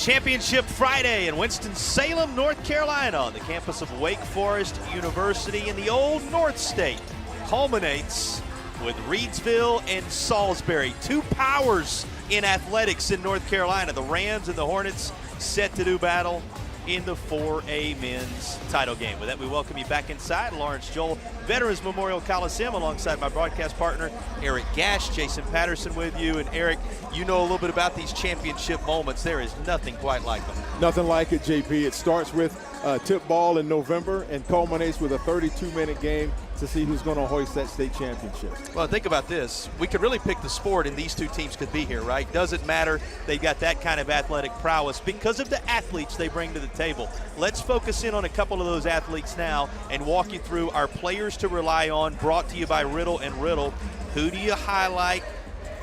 Championship Friday in Winston-Salem, North Carolina on the campus of Wake Forest University in the Old North State culminates with Reidsville and Salisbury, two powers in athletics in North Carolina. The Rams and the Hornets set to do battle in the 4A men's title game. With that, we welcome you back inside Lawrence Joel Veterans Memorial Coliseum alongside my broadcast partner, Eric Gash. Jason Patterson with you. And Eric, you know a little bit about these championship moments. There is nothing quite like them. Nothing like it, JP. It starts with tip ball in November and culminates with a 32-minute game to see who's going to hoist that state championship. Well, think about this. We could really pick the sport and these two teams could be here, right? Doesn't matter. They've got that kind of athletic prowess because of the athletes they bring to the table. Let's focus in on a couple of those athletes now and walk you through our players to rely on, brought to you by Riddle and Riddle. Who do you highlight?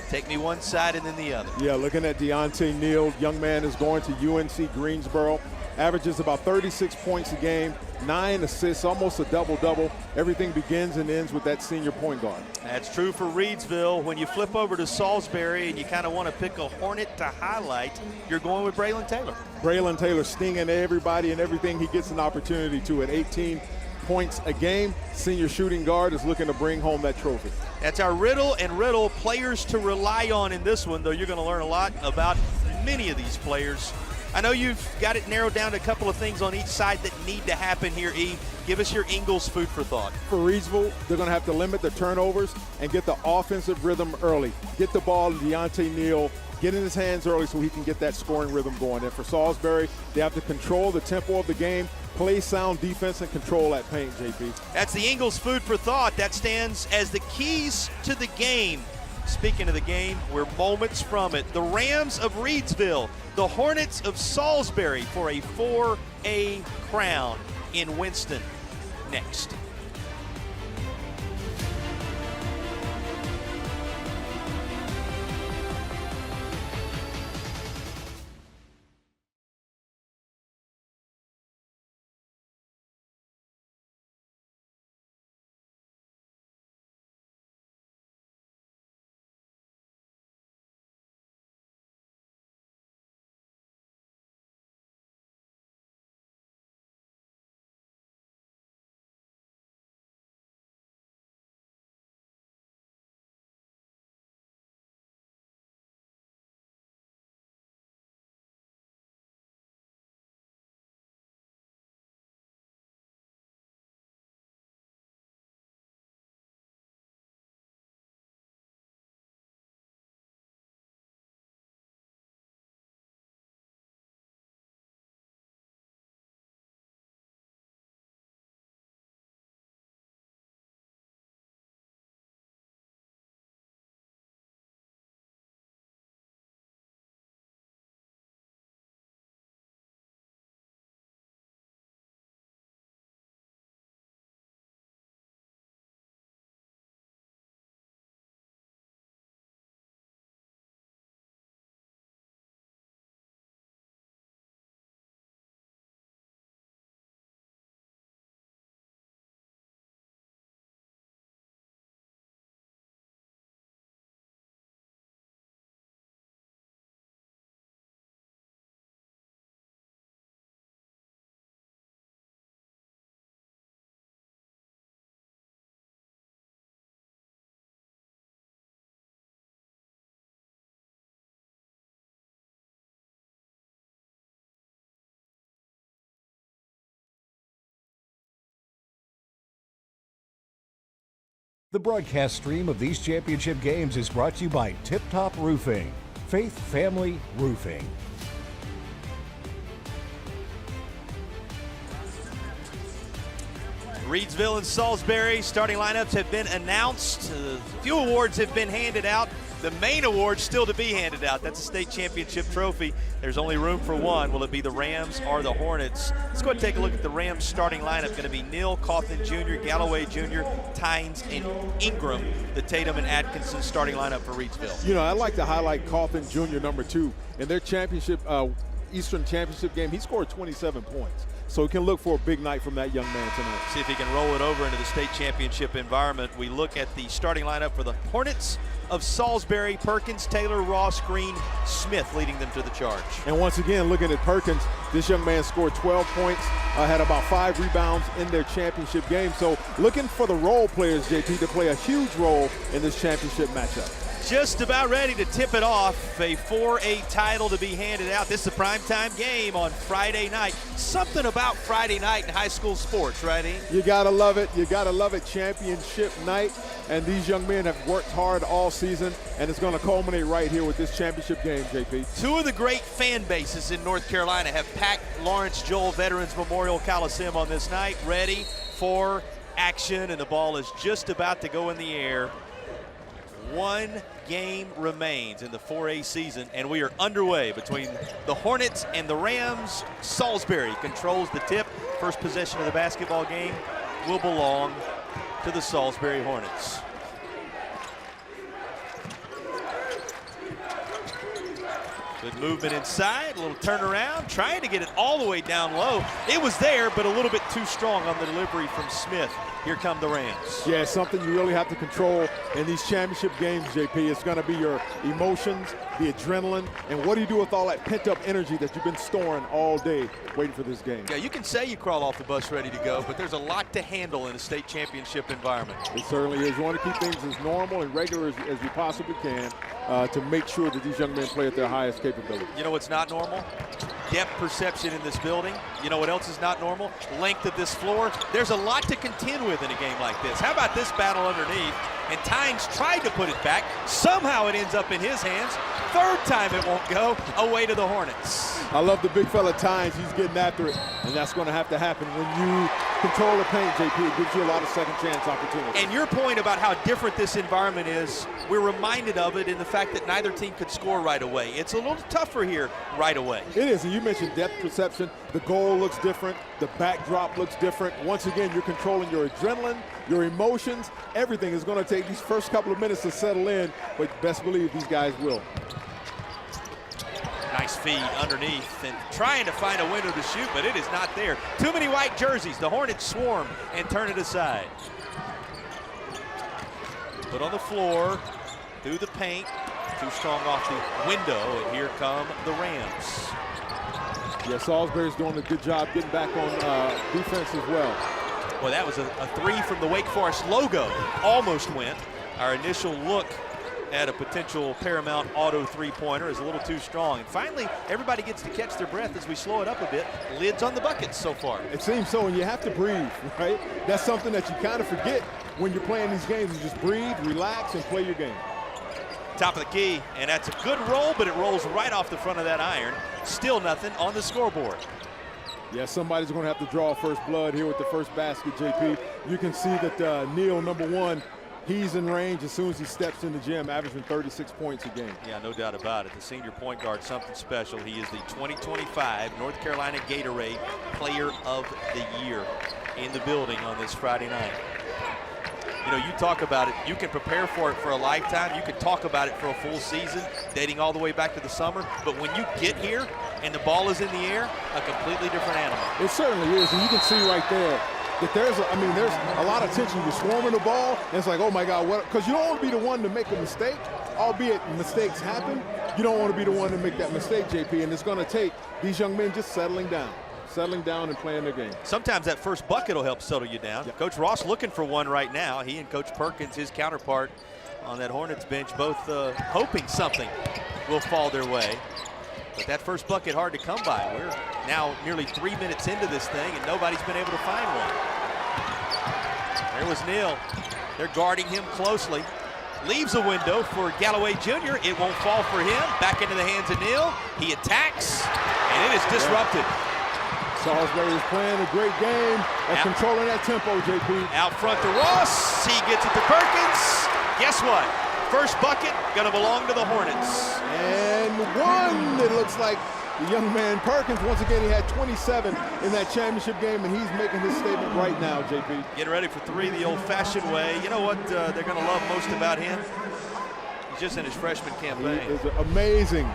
Take me one side and then the other. Yeah, looking at Deontay Neal, young man is going to UNC Greensboro. Averages about 36 points a game, 9 assists, almost a double-double. Everything begins and ends with that senior point guard. That's true for Reidsville. When you flip over to Salisbury and you kind of want to pick a Hornet to highlight, you're going with Braylon Taylor. Braylon Taylor stinging everybody and everything he gets an opportunity to at 18 points a game. Senior shooting guard is looking to bring home that trophy. That's our Riddle and Riddle players to rely on in this one, though you're going to learn a lot about many of these players. I know you've got it narrowed down to a couple of things on each side that need to happen here, E. Give us your Ingles food for thought. For Reidsville, they're going to have to limit the turnovers and get the offensive rhythm early. Get the ball to Deontay Neal, get in his hands early so he can get that scoring rhythm going. And for Salisbury, they have to control the tempo of the game, play sound defense, and control that paint, JP. That's the Ingles food for thought. That stands as the keys to the game. Speaking of the game, we're moments from it. The Rams of Reidsville, the Hornets of Salisbury for a 4A crown in Winston. Next. The broadcast stream of these championship games is brought to you by Tip Top Roofing, Faith Family Roofing. Reidsville and Salisbury starting lineups have been announced. A few awards have been handed out. The main award still to be handed out. That's a state championship trophy. There's only room for one. Will it be the Rams or the Hornets? Let's go ahead and take a look at the Rams starting lineup. Going to be Neal, Coughlin Jr., Galloway Jr., Tynes, and Ingram, the Tatum and Atkinson starting lineup for Reidsville. You know, I'd like to highlight Coughlin Jr., number 2. In their championship, Eastern Championship game, he scored 27 points. So we can look for a big night from that young man tonight. See if he can roll it over into the state championship environment. We look at the starting lineup for the Hornets of Salisbury: Perkins, Taylor, Ross, Green, Smith leading them to the charge. And once again, looking at Perkins, this young man scored 12 points, had about 5 rebounds in their championship game. So looking for the role players, JP, to play a huge role in this championship matchup. Just about ready to tip it off. A 4A title to be handed out. This is a primetime game on Friday night. Something about Friday night in high school sports, right, Ian? You gotta love it. You gotta love it. Championship night. And these young men have worked hard all season, and it's going to culminate right here with this championship game, JP. Two of the great fan bases in North Carolina have packed Lawrence Joel Veterans Memorial Coliseum on this night, ready for action, and the ball is just about to go in the air. One game remains in the 4A season, and we are underway between the Hornets and the Rams. Salisbury controls the tip. First possession of the basketball game will belong to the Salisbury Hornets. Good movement inside, a little turnaround, trying to get it all the way down low. It was there, but a little bit too strong on the delivery from Smith. Here come the Rams. Yeah, something you really have to control in these championship games, JP. It's going to be your emotions, the adrenaline, and what do you do with all that pent-up energy that you've been storing all day waiting for this game? Yeah, you can say you crawl off the bus ready to go, but there's a lot to handle in a state championship environment. It certainly is. You want to keep things as normal and regular as you possibly can to make sure that these young men play at their highest capability. You know what's not normal? Depth perception in this building. You know what else is not normal? Length of this floor. There's a lot to contend with in a game like this. How about this battle underneath? And Tynes tried to put it back. Somehow it ends up in his hands. Third time it won't go. Away to the Hornets. I love the big fella Tynes. He's getting after it, and that's going to have to happen when you control the paint, JP. It gives you a lot of second chance opportunities. And your point about how different this environment is, we're reminded of it in the fact that neither team could score right away. It's a little tougher here right away. It is, and you mentioned depth perception. The goal looks different. The backdrop looks different. Once again, you're controlling your adrenaline, your emotions. Everything is going to take these first couple of minutes to settle in, but best believe these guys will. Nice feed underneath and trying to find a window to shoot, but it is not there. Too many white jerseys. The Hornets swarm and turn it aside. Put on the floor, through the paint, too strong off the window, and here come the Rams. Yeah, Salisbury's doing a good job getting back on defense as well. Well, that was a three from the Wake Forest logo. Almost went. Our initial look at a potential Paramount Auto three-pointer is a little too strong. And finally, everybody gets to catch their breath as we slow it up a bit. Lids on the buckets so far. It seems so, and you have to breathe, right? That's something that you kind of forget when you're playing these games. You just breathe, relax, and play your game. Top of the key, and that's a good roll, but it rolls right off the front of that iron. Still nothing on the scoreboard. Yeah, somebody's going to have to draw first blood here with the first basket, JP. You can see that Neal, number one, he's in range as soon as he steps in the gym, averaging 36 points a game. Yeah, no doubt about it. The senior point guard, something special. He is the 2025 North Carolina Gatorade Player of the Year in the building on this Friday night. You know, you talk about it, you can prepare for it for a lifetime. You can talk about it for a full season, dating all the way back to the summer. But when you get here and the ball is in the air, a completely different animal. It certainly is, and you can see right there that there's a lot of tension. You're swarming the ball, and it's like, oh my God, what? Because you don't want to be the one to make a mistake, albeit mistakes happen. You don't want to be the one to make that mistake, JP, and it's going to take these young men just settling down and playing their game. Sometimes that first bucket will help settle you down. Yep. Coach Ross looking for one right now. He and Coach Perkins, his counterpart on that Hornets bench, both hoping something will fall their way. But that first bucket hard to come by. We're now nearly 3 minutes into this thing, and nobody's been able to find one. There was Neal. They're guarding him closely. Leaves a window for Galloway Jr. It won't fall for him. Back into the hands of Neal. He attacks, and it is disrupted. Salisbury is playing a great game of controlling that tempo, JP. Out front to Ross. He gets it to Perkins. Guess what? First bucket going to belong to the Hornets. And one, it looks like the young man Perkins. Once again, he had 27 in that championship game, and he's making his statement right now, JP. Getting ready for three the old-fashioned way. You know what they're going to love most about him? He's just in his freshman campaign. He is amazing.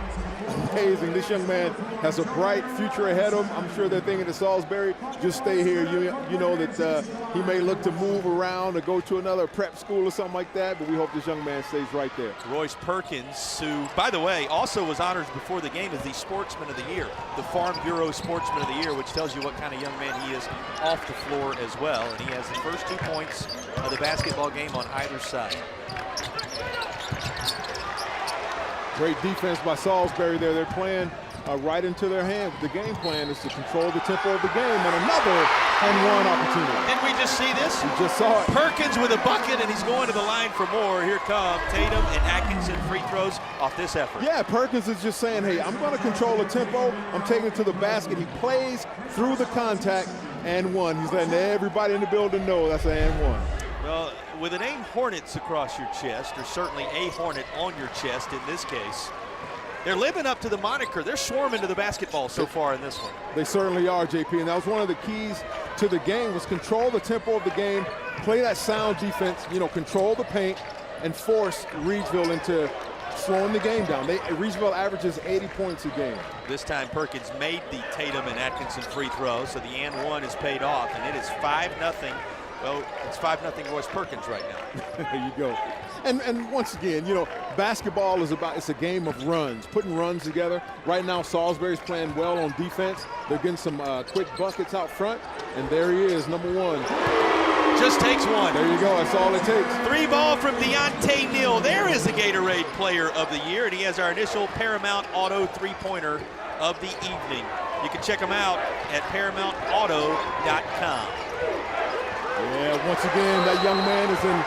Amazing. This young man has a bright future ahead of him. I'm sure they're thinking to Salisbury, just stay here. You know that he may look to move around or go to another prep school or something like that, but we hope this young man stays right there. Royce Perkins, who, by the way, also was honored before the game as the Sportsman of the Year, the Farm Bureau Sportsman of the Year, which tells you what kind of young man he is off the floor as well. And he has the first 2 points of the basketball game on either side. Great defense by Salisbury there. They're playing right into their hands. The game plan is to control the tempo of the game, and another and one opportunity. Didn't we just see this? You just saw it. Perkins with a bucket, and he's going to the line for more. Here come Tatum and Atkinson free throws off this effort. Yeah, Perkins is just saying, hey, I'm going to control the tempo. I'm taking it to the basket. He plays through the contact, and one. He's letting everybody in the building know that's an and one. Well, with the name Hornets across your chest, or certainly a Hornet on your chest in this case, they're living up to the moniker. They're swarming to the basketball so far in this one. They certainly are, JP, and that was one of the keys to the game, was control the tempo of the game, play that sound defense, control the paint, and force Reidsville into slowing the game down. Reidsville averages 80 points a game. This time Perkins made the Tatum and Atkinson free throw, so the and one is paid off, and it is 5-0. Well, it's 5-0 Royce Perkins right now. There you go. And once again, basketball is it's a game of runs, putting runs together. Right now, Salisbury's playing well on defense. They're getting some quick buckets out front, and there he is, number one. Just takes one. There you go, that's all it takes. 3 ball from Deontay Neal. There is the Gatorade Player of the Year, and he has our initial Paramount Auto 3-pointer of the evening. You can check him out at ParamountAuto.com. Yeah, once again, that young man is in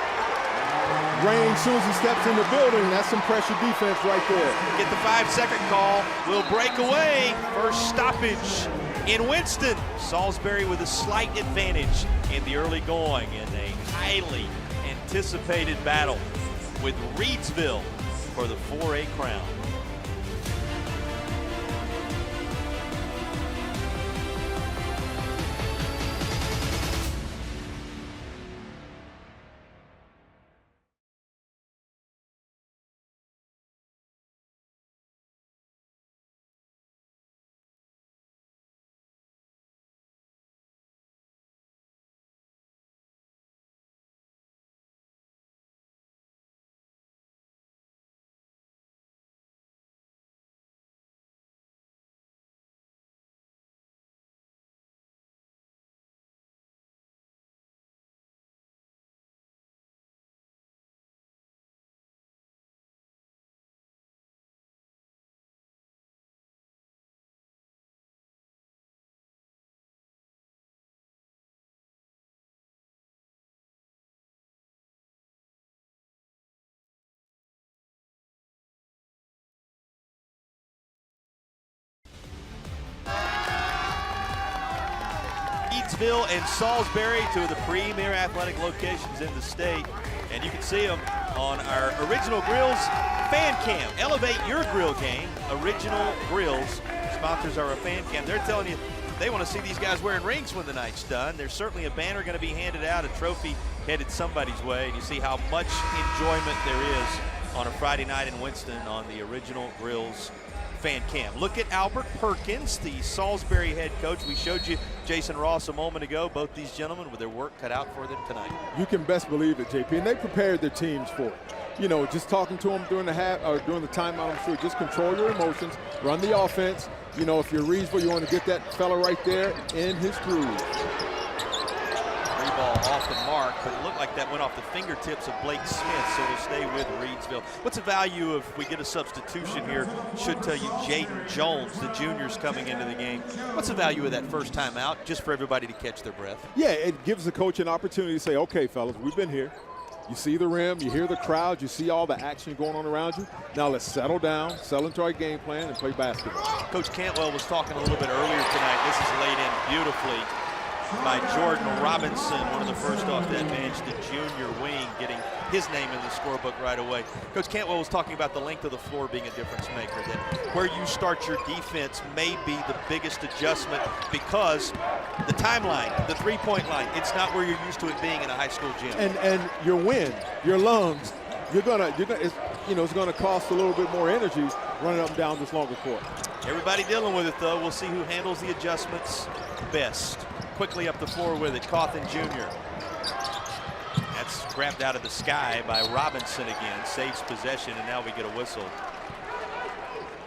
range as soon as he steps in the building. That's some pressure defense right there. Get the 5-second call. Will break away. First stoppage in Winston. Salisbury with a slight advantage in the early going in a highly anticipated battle with Reidsville for the 4A crown. Reidsville and Salisbury, 2 of the premier athletic locations in the state. And you can see them on our Original Grills fan cam. Elevate your grill game. Original Grills sponsors are a fan cam. They're telling you they want to see these guys wearing rings when the night's done. There's certainly a banner going to be handed out, a trophy headed somebody's way. And you see how much enjoyment there is on a Friday night in Winston on the Original Grills fan cam. Look at Albert Perkins, the Salisbury head coach. We showed you Jason Ross a moment ago. Both these gentlemen with their work cut out for them tonight. You can best believe it, JP, and they prepared their teams for it. Just talking to them during the timeout, I'm sure, just control your emotions, run the offense. If you're Reidsville, you want to get that fella right there in his groove. 3-ball off the mark, but it looked like that went off the fingertips of Blake Smith, so we'll stay with Reidsville. What's the value if we get a substitution here? Should tell you Jaden Jones, the junior's coming into the game. What's the value of that first time out, just for everybody to catch their breath? Yeah, it gives the coach an opportunity to say, okay, fellas, we've been here. You see the rim, you hear the crowd, you see all the action going on around you. Now let's settle down, settle into our game plan, and play basketball. Coach Cantwell was talking a little bit earlier tonight. This is laid in beautifully by Jordan Robinson, one of the first off that bench, the junior wing, getting his name in the scorebook right away. Coach Cantwell was talking about the length of the floor being a difference maker, that where you start your defense may be the biggest adjustment because the timeline, the three-point line, it's not where you're used to it being in a high school gym. And your wind, your lungs, you're gonna it's going to cost a little bit more energy running up and down this longer court. Everybody dealing with it, though. We'll see who handles the adjustments best. Quickly up the floor with it, Cawthon Jr. That's grabbed out of the sky by Robinson again. Saves possession, and now we get a whistle.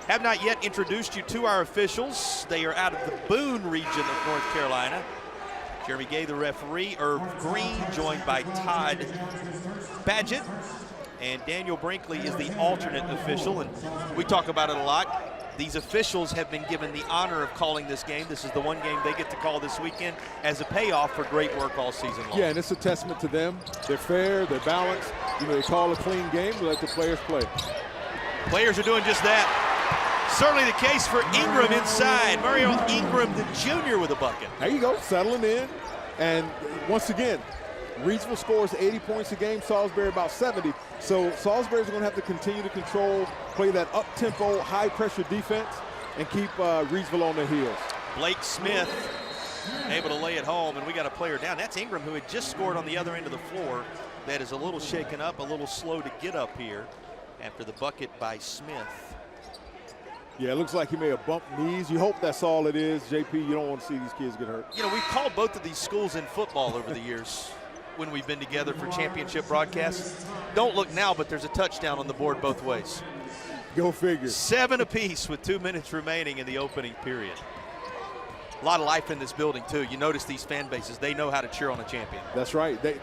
Have not yet introduced you to our officials. They are out of the Boone region of North Carolina. Jeremy Gay, the referee. Irv Green, joined by Todd Badgett. And Daniel Brinkley is the alternate official. And we talk about it a lot. These officials have been given the honor of calling this game. This is the one game they get to call this weekend as a payoff for great work all season long. Yeah, and it's a testament to them. They're fair, they're balanced. They call a clean game to let the players play. Players are doing just that. Certainly the case for Ingram inside. Mario Ingram, the junior, with a bucket. There you go, settling in. And once again, Reidsville scores 80 points a game, Salisbury about 70. So Salisbury's going to have to continue to control, play that up-tempo, high-pressure defense, and keep Reidsville on their heels. Blake Smith able to lay it home, and we got a player down. That's Ingram, who had just scored on the other end of the floor. That is a little shaken up, a little slow to get up here after the bucket by Smith. Yeah, it looks like he may have bumped knees. You hope that's all it is. JP, you don't want to see these kids get hurt. We've called both of these schools in football over the years when we've been together for championship broadcasts. Don't look now, but there's a touchdown on the board both ways. Go figure. 7 apiece with 2 minutes remaining in the opening period. A lot of life in this building, too. You notice these fan bases, they know how to cheer on a champion. That's right. They're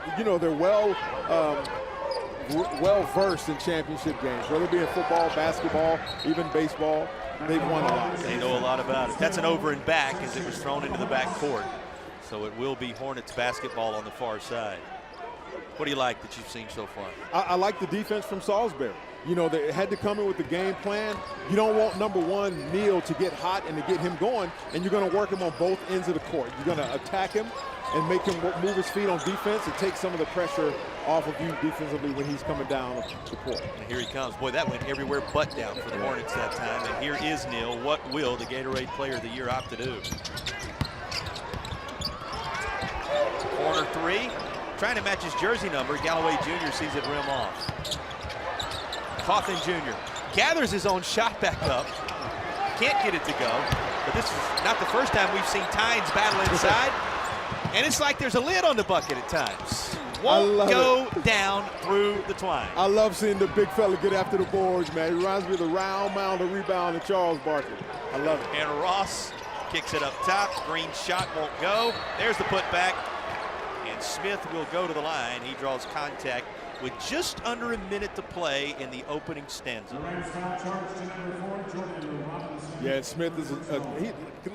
well-versed in championship games, whether it be in football, basketball, even baseball. They've won a lot. They know a lot about it. That's an over and back as it was thrown into the back court. So it will be Hornets basketball on the far side. What do you like that you've seen so far? I like the defense from Salisbury. They had to come in with the game plan. You don't want number one, Neal, to get hot and to get him going, and you're going to work him on both ends of the court. You're going to attack him and make him move his feet on defense and take some of the pressure off of you defensively when he's coming down the court. And here he comes. Boy, that went everywhere but down for the Hornets that time. And here is Neal. What will the Gatorade Player of the Year opt to do? Corner three. Trying to match his jersey number. Galloway Jr. sees it rim off. Cawthon Jr. gathers his own shot back up. Can't get it to go. But this is not the first time we've seen Tynes battle inside. And it's like there's a lid on the bucket at times. Won't go down through the twine. I love seeing the big fella get after the boards, man. It reminds me of the round mound of rebound of Charles Barkley. I love it. And Ross kicks it up top. Green shot won't go. There's the putback. And Smith will go to the line. He draws contact with just under a minute to play in the opening stanza. Yeah, and Smith is he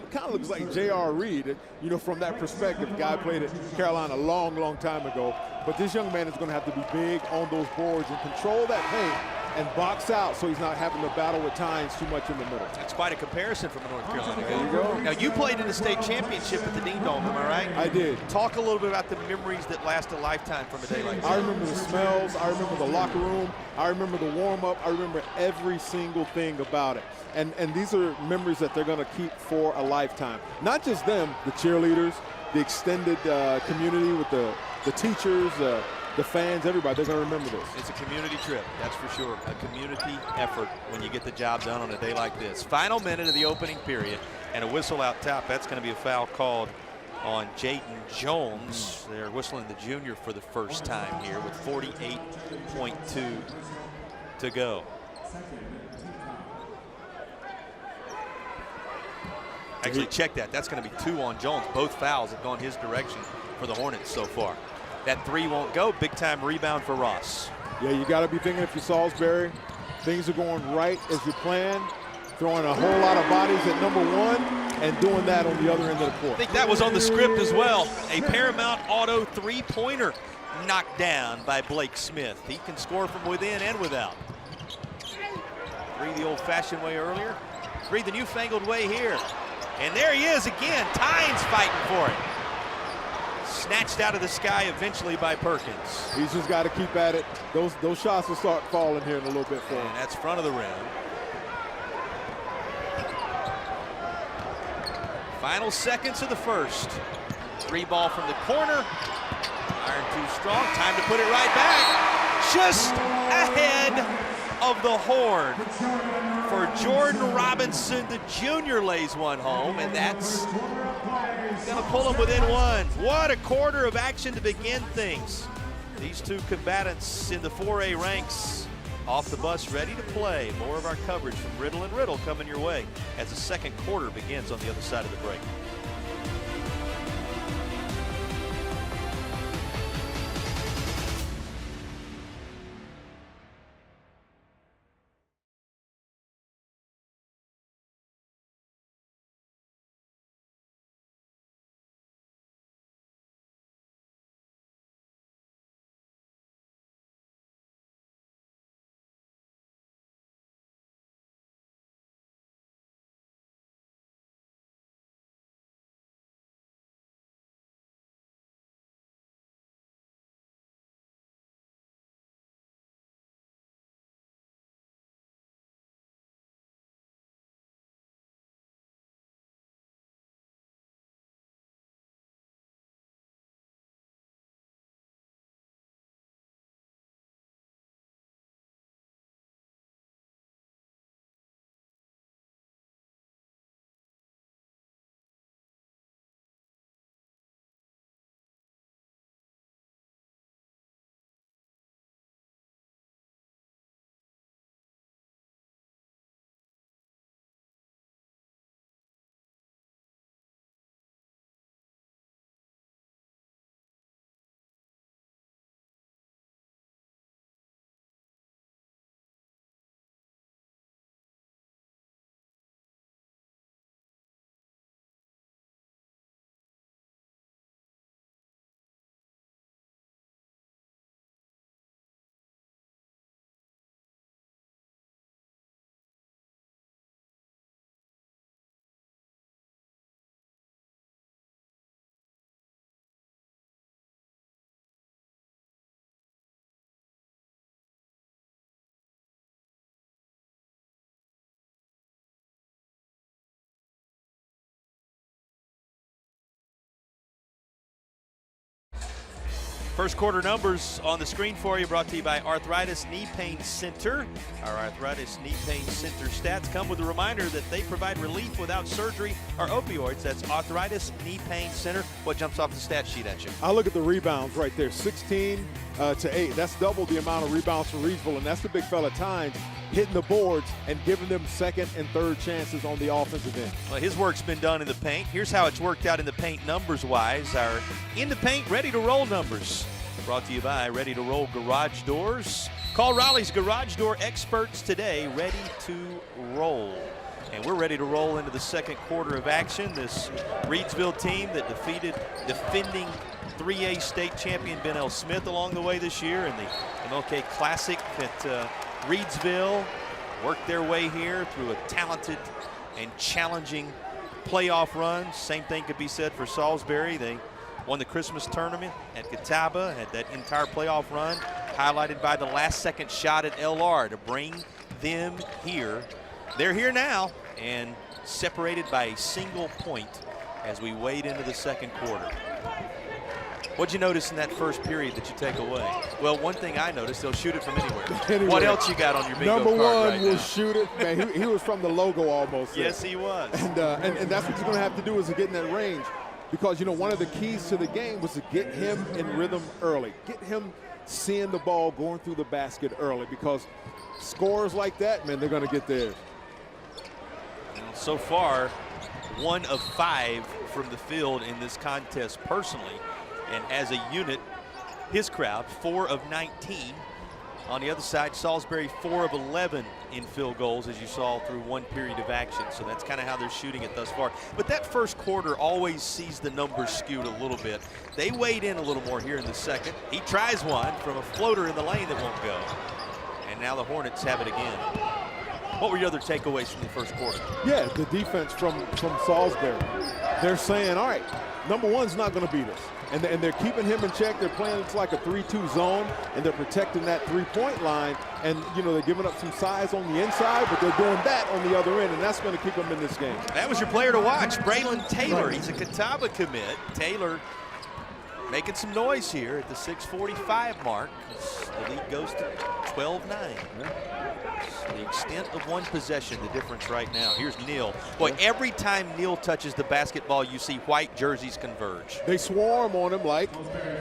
kind of looks like J.R. Reed, from that perspective. Guy played at Carolina a long, long time ago. But this young man is going to have to be big on those boards and control that paint and box out so he's not having to battle with Tynes too much in the middle. That's quite a comparison from a North Carolina game. There you go. Now, you played in the state championship at the Dean Dome, am I right? I did. Talk a little bit about the memories that last a lifetime from a day like that. I remember the smells. I remember the locker room. I remember the warm-up. I remember every single thing about it. And these are memories that they're going to keep for a lifetime. Not just them, the cheerleaders, the extended community with the teachers, the fans, everybody. They're going to remember this. It's a community trip, that's for sure. A community effort when you get the job done on a day like this. Final minute of the opening period and a whistle out top. That's going to be a foul called on Jaden Jones. They're whistling the junior for the first time here with 48.2 to go. Actually, check that. That's going to be 2 on Jones. Both fouls have gone his direction for the Hornets so far. That 3 won't go. Big-time rebound for Ross. Yeah, you got to be thinking if you're Salisbury, things are going right as you plan, throwing a whole lot of bodies at number one and doing that on the other end of the court. I think that was on the script as well. A Paramount Auto 3-pointer knocked down by Blake Smith. He can score from within and without. 3 the old-fashioned way earlier. 3 the newfangled way here. And there he is again. Tynes fighting for it. Snatched out of the sky eventually by Perkins. He's just got to keep at it. Those shots will start falling here in a little bit for him. And that's front of the rim. Final seconds of the first. 3 ball from the corner. Iron too strong. Time to put it right back. Just ahead of the horn for Jordan Robinson. The junior lays one home, and that's going to pull him within one. What a quarter of action to begin things. These two combatants in the 4A ranks off the bus, ready to play. More of our coverage from Riddle and Riddle coming your way as the second quarter begins on the other side of the break. First quarter numbers on the screen for you, brought to you by Arthritis Knee Pain Center. Our Arthritis Knee Pain Center stats come with a reminder that they provide relief without surgery or opioids. That's Arthritis Knee Pain Center. What jumps off the stat sheet at you? I look at the rebounds right there, 16 to 8. That's double the amount of rebounds for Reidsville, and that's the big fella Tynes hitting the boards and giving them second and third chances on the offensive end. Well, his work's been done in the paint. Here's how it's worked out in the paint numbers-wise. Our in the paint, ready-to-roll numbers. Brought to you by Ready to Roll Garage Doors. Call Raleigh's Garage Door experts today, ready to roll. And we're ready to roll into the second quarter of action. This Reidsville team that defeated defending 3A state champion Ben L. Smith along the way this year in the MLK Classic at Reidsville. Worked their way here through a talented and challenging playoff run. Same thing could be said for Salisbury. They won the Christmas tournament at Catawba, had that entire playoff run, highlighted by the last-second shot at LR to bring them here. They're here now and separated by a single point as we wade into the second quarter. What'd you notice in that first period that you take away? Well, one thing I noticed, they'll shoot it from anywhere. What else you got on your bingo Number card one right will now? shoot it. Man, he was from the logo almost. Yes, he was. And that's what you're going to have to do is to get in that range. Because, you know, one of the keys to the game was to get him in rhythm early. Get him seeing the ball going through the basket early, because scores like that, man, they're going to get theirs. So far, 1 of 5 from the field in this contest personally. And as a unit, his crowd, 4 of 19. On the other side, Salisbury 4 of 11 in field goals, as you saw through one period of action. So that's kind of how they're shooting it thus far. But that first quarter always sees the numbers skewed a little bit. They weighed in a little more here in the second. He tries one from a floater in the lane that won't go. And now the Hornets have it again. What were your other takeaways from the first quarter? Yeah, the defense from Salisbury. They're saying, all right, number one's not going to beat us. And they're keeping him in check. They're playing it's like a 3-2 zone, and they're protecting that three-point line. And, you know, they're giving up some size on the inside, but they're doing that on the other end, and that's going to keep them in this game. That was your player to watch, Braylon Taylor. He's a Catawba commit. Taylor making some noise here at the 6:45 mark. The lead goes to 12-9. The extent of one possession, the difference right now. Here's Neal. Boy, every time Neal touches the basketball, you see white jerseys converge. They swarm on him like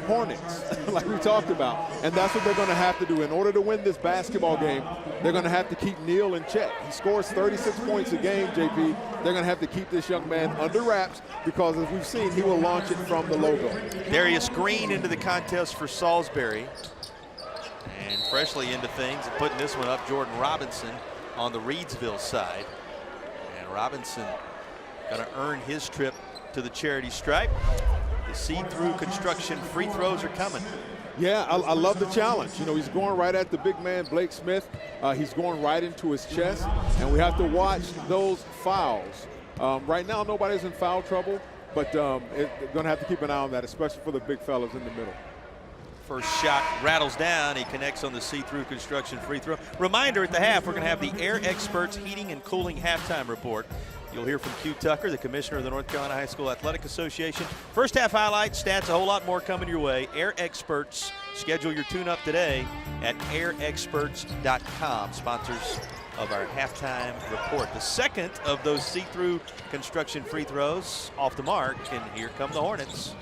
hornets, like we talked about. And that's what they're going to have to do. In order to win this basketball game, they're going to have to keep Neal in check. He scores 36 points a game, JP. They're going to have to keep this young man under wraps because, as we've seen, he will launch it from the logo. Darius Green into the contest for Salisbury. And freshly into things and putting this one up, Jordan Robinson on the Reidsville side. And Robinson going to earn his trip to the charity stripe. The see-through construction free throws are coming. Yeah, I love the challenge. You know, he's going right at the big man, Blake Smith. He's going right into his chest, and we have to watch those fouls. Right now, nobody's in foul trouble, but they're going to have to keep an eye on that, especially for the big fellas in the middle. First shot rattles down. He connects on the see-through construction free throw. Reminder at the half, we're going to have the Air Experts Heating and Cooling halftime report. You'll hear from Q Tucker, the commissioner of the North Carolina High School Athletic Association. First half highlights, stats, a whole lot more coming your way. Air Experts, schedule your tune-up today at airexperts.com, sponsors of our halftime report. The second of those see-through construction free throws off the mark, and here come the Hornets.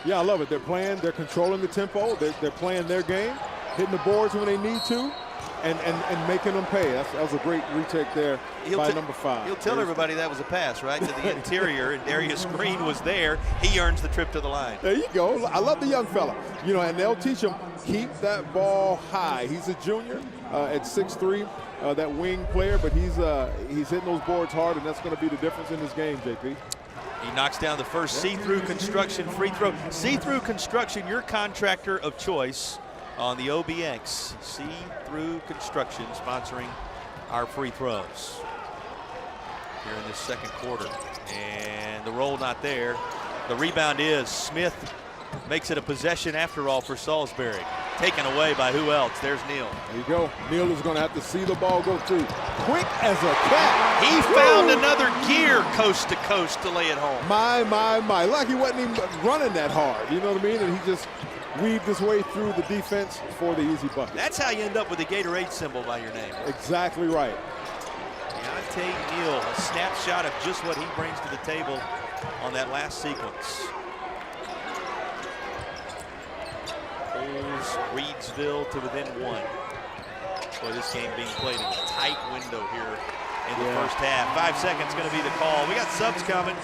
Yeah, I love it. They're controlling the tempo. They're playing their game, hitting the boards when they need to, and making them pay. That was a great retake there by number 5. He'll tell everybody that was a pass, right, to the interior, and Darius Green was there. He earns the trip to the line. There you go. I love the young fella. You know, and they'll teach him, keep that ball high. He's a junior at 6'3", that wing player, but he's hitting those boards hard, and that's going to be the difference in this game, JP. He knocks down the first see-through construction free throw. See-through construction, your contractor of choice on the OBX. See-through construction sponsoring our free throws here in this second quarter. And the roll not there. The rebound is Smith. Makes it a possession after all for Salisbury. Taken away by who else? There's Neal. There you go. Neal is going to have to see the ball go through. Quick as a cat. He found another gear coast to coast to lay it home. My. Like he wasn't even running that hard. You know what I mean? And he just weaved his way through the defense for the easy bucket. That's how you end up with a Gatorade symbol by your name. Exactly right. Deontay Neal, a snapshot of just what he brings to the table on that last sequence. Pulls Reidsville to within 1. Boy, this game being played in a tight window here in the first half. 5 seconds going to be the call. We got subs coming.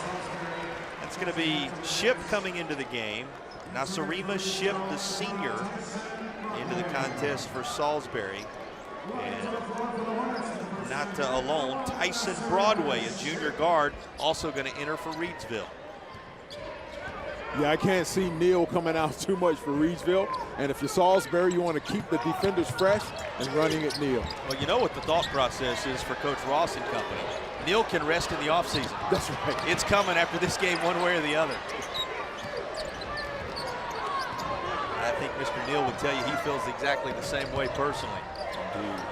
That's going to be Ship coming into the game. Nasarima Ship, the senior, into the contest for Salisbury. And not alone, Tyson Broadway, a junior guard, also going to enter for Reidsville. Yeah, I can't see Neal coming out too much for Reidsville. And if you're Salisbury, you want to keep the defenders fresh and running at Neal. Well, you know what the thought process is for Coach Ross and company. Neal can rest in the offseason. That's right. It's coming after this game one way or the other. I think Mr. Neal would tell you he feels exactly the same way personally.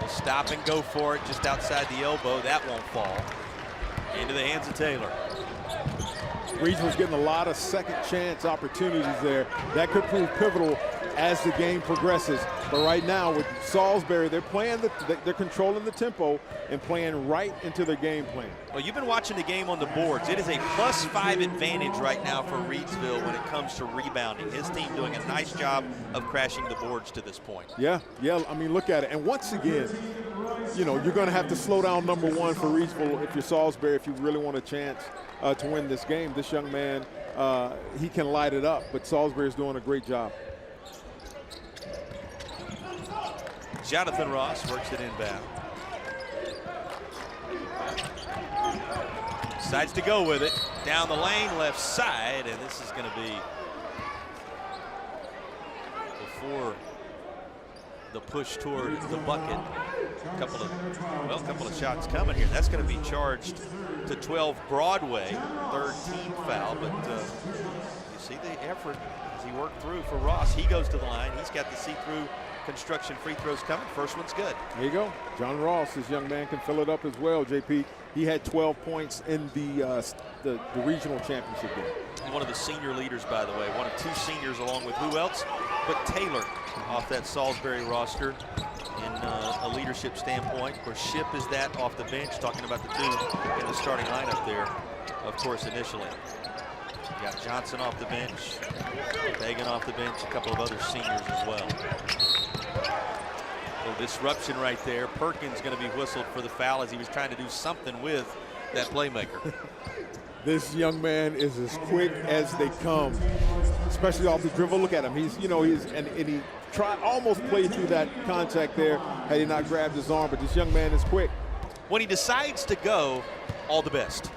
To stop and go for it just outside the elbow, that won't fall. Into the hands of Taylor. Reidsville's getting a lot of second chance opportunities there. That could prove pivotal as the game progresses. But right now with Salisbury, they're controlling the tempo and playing right into their game plan. Well, you've been watching the game on the boards. It is a +5 advantage right now for Reidsville when it comes to rebounding. His team doing a nice job of crashing the boards to this point. Yeah, I mean, look at it. And once again, you know, you're going to have to slow down number 1 for Reidsville if you're Salisbury, if you really want a chance to win this game. This young man, he can light it up, but Salisbury's doing a great job. Jonathan Ross works it inbound. Decides to go with it. Down the lane, left side, and this is going to be before the push toward the bucket. A couple of shots coming here. That's going to be charged to 12 Broadway, 3rd team foul, but you see the effort as he worked through for Ross. He goes to the line. He's got the see-through construction free throws coming. First one's good. There you go. John Ross, this young man, can fill it up as well, JP. He had 12 points in the regional championship game. one of the senior leaders, by the way, one of 2 seniors along with who else but Taylor off that Salisbury roster in a leadership standpoint. Of course, Ship is that off the bench, talking about the 2 in the starting lineup there, of course, initially. You got Johnson off the bench, Fagan off the bench, a couple of other seniors as well. A little disruption right there. Perkins going to be whistled for the foul as he was trying to do something with that playmaker. This young man is as quick as they come, especially off the dribble. Look at him. He's he almost played through that contact there had he not grabbed his arm, but this young man is quick. When he decides to go, all the best.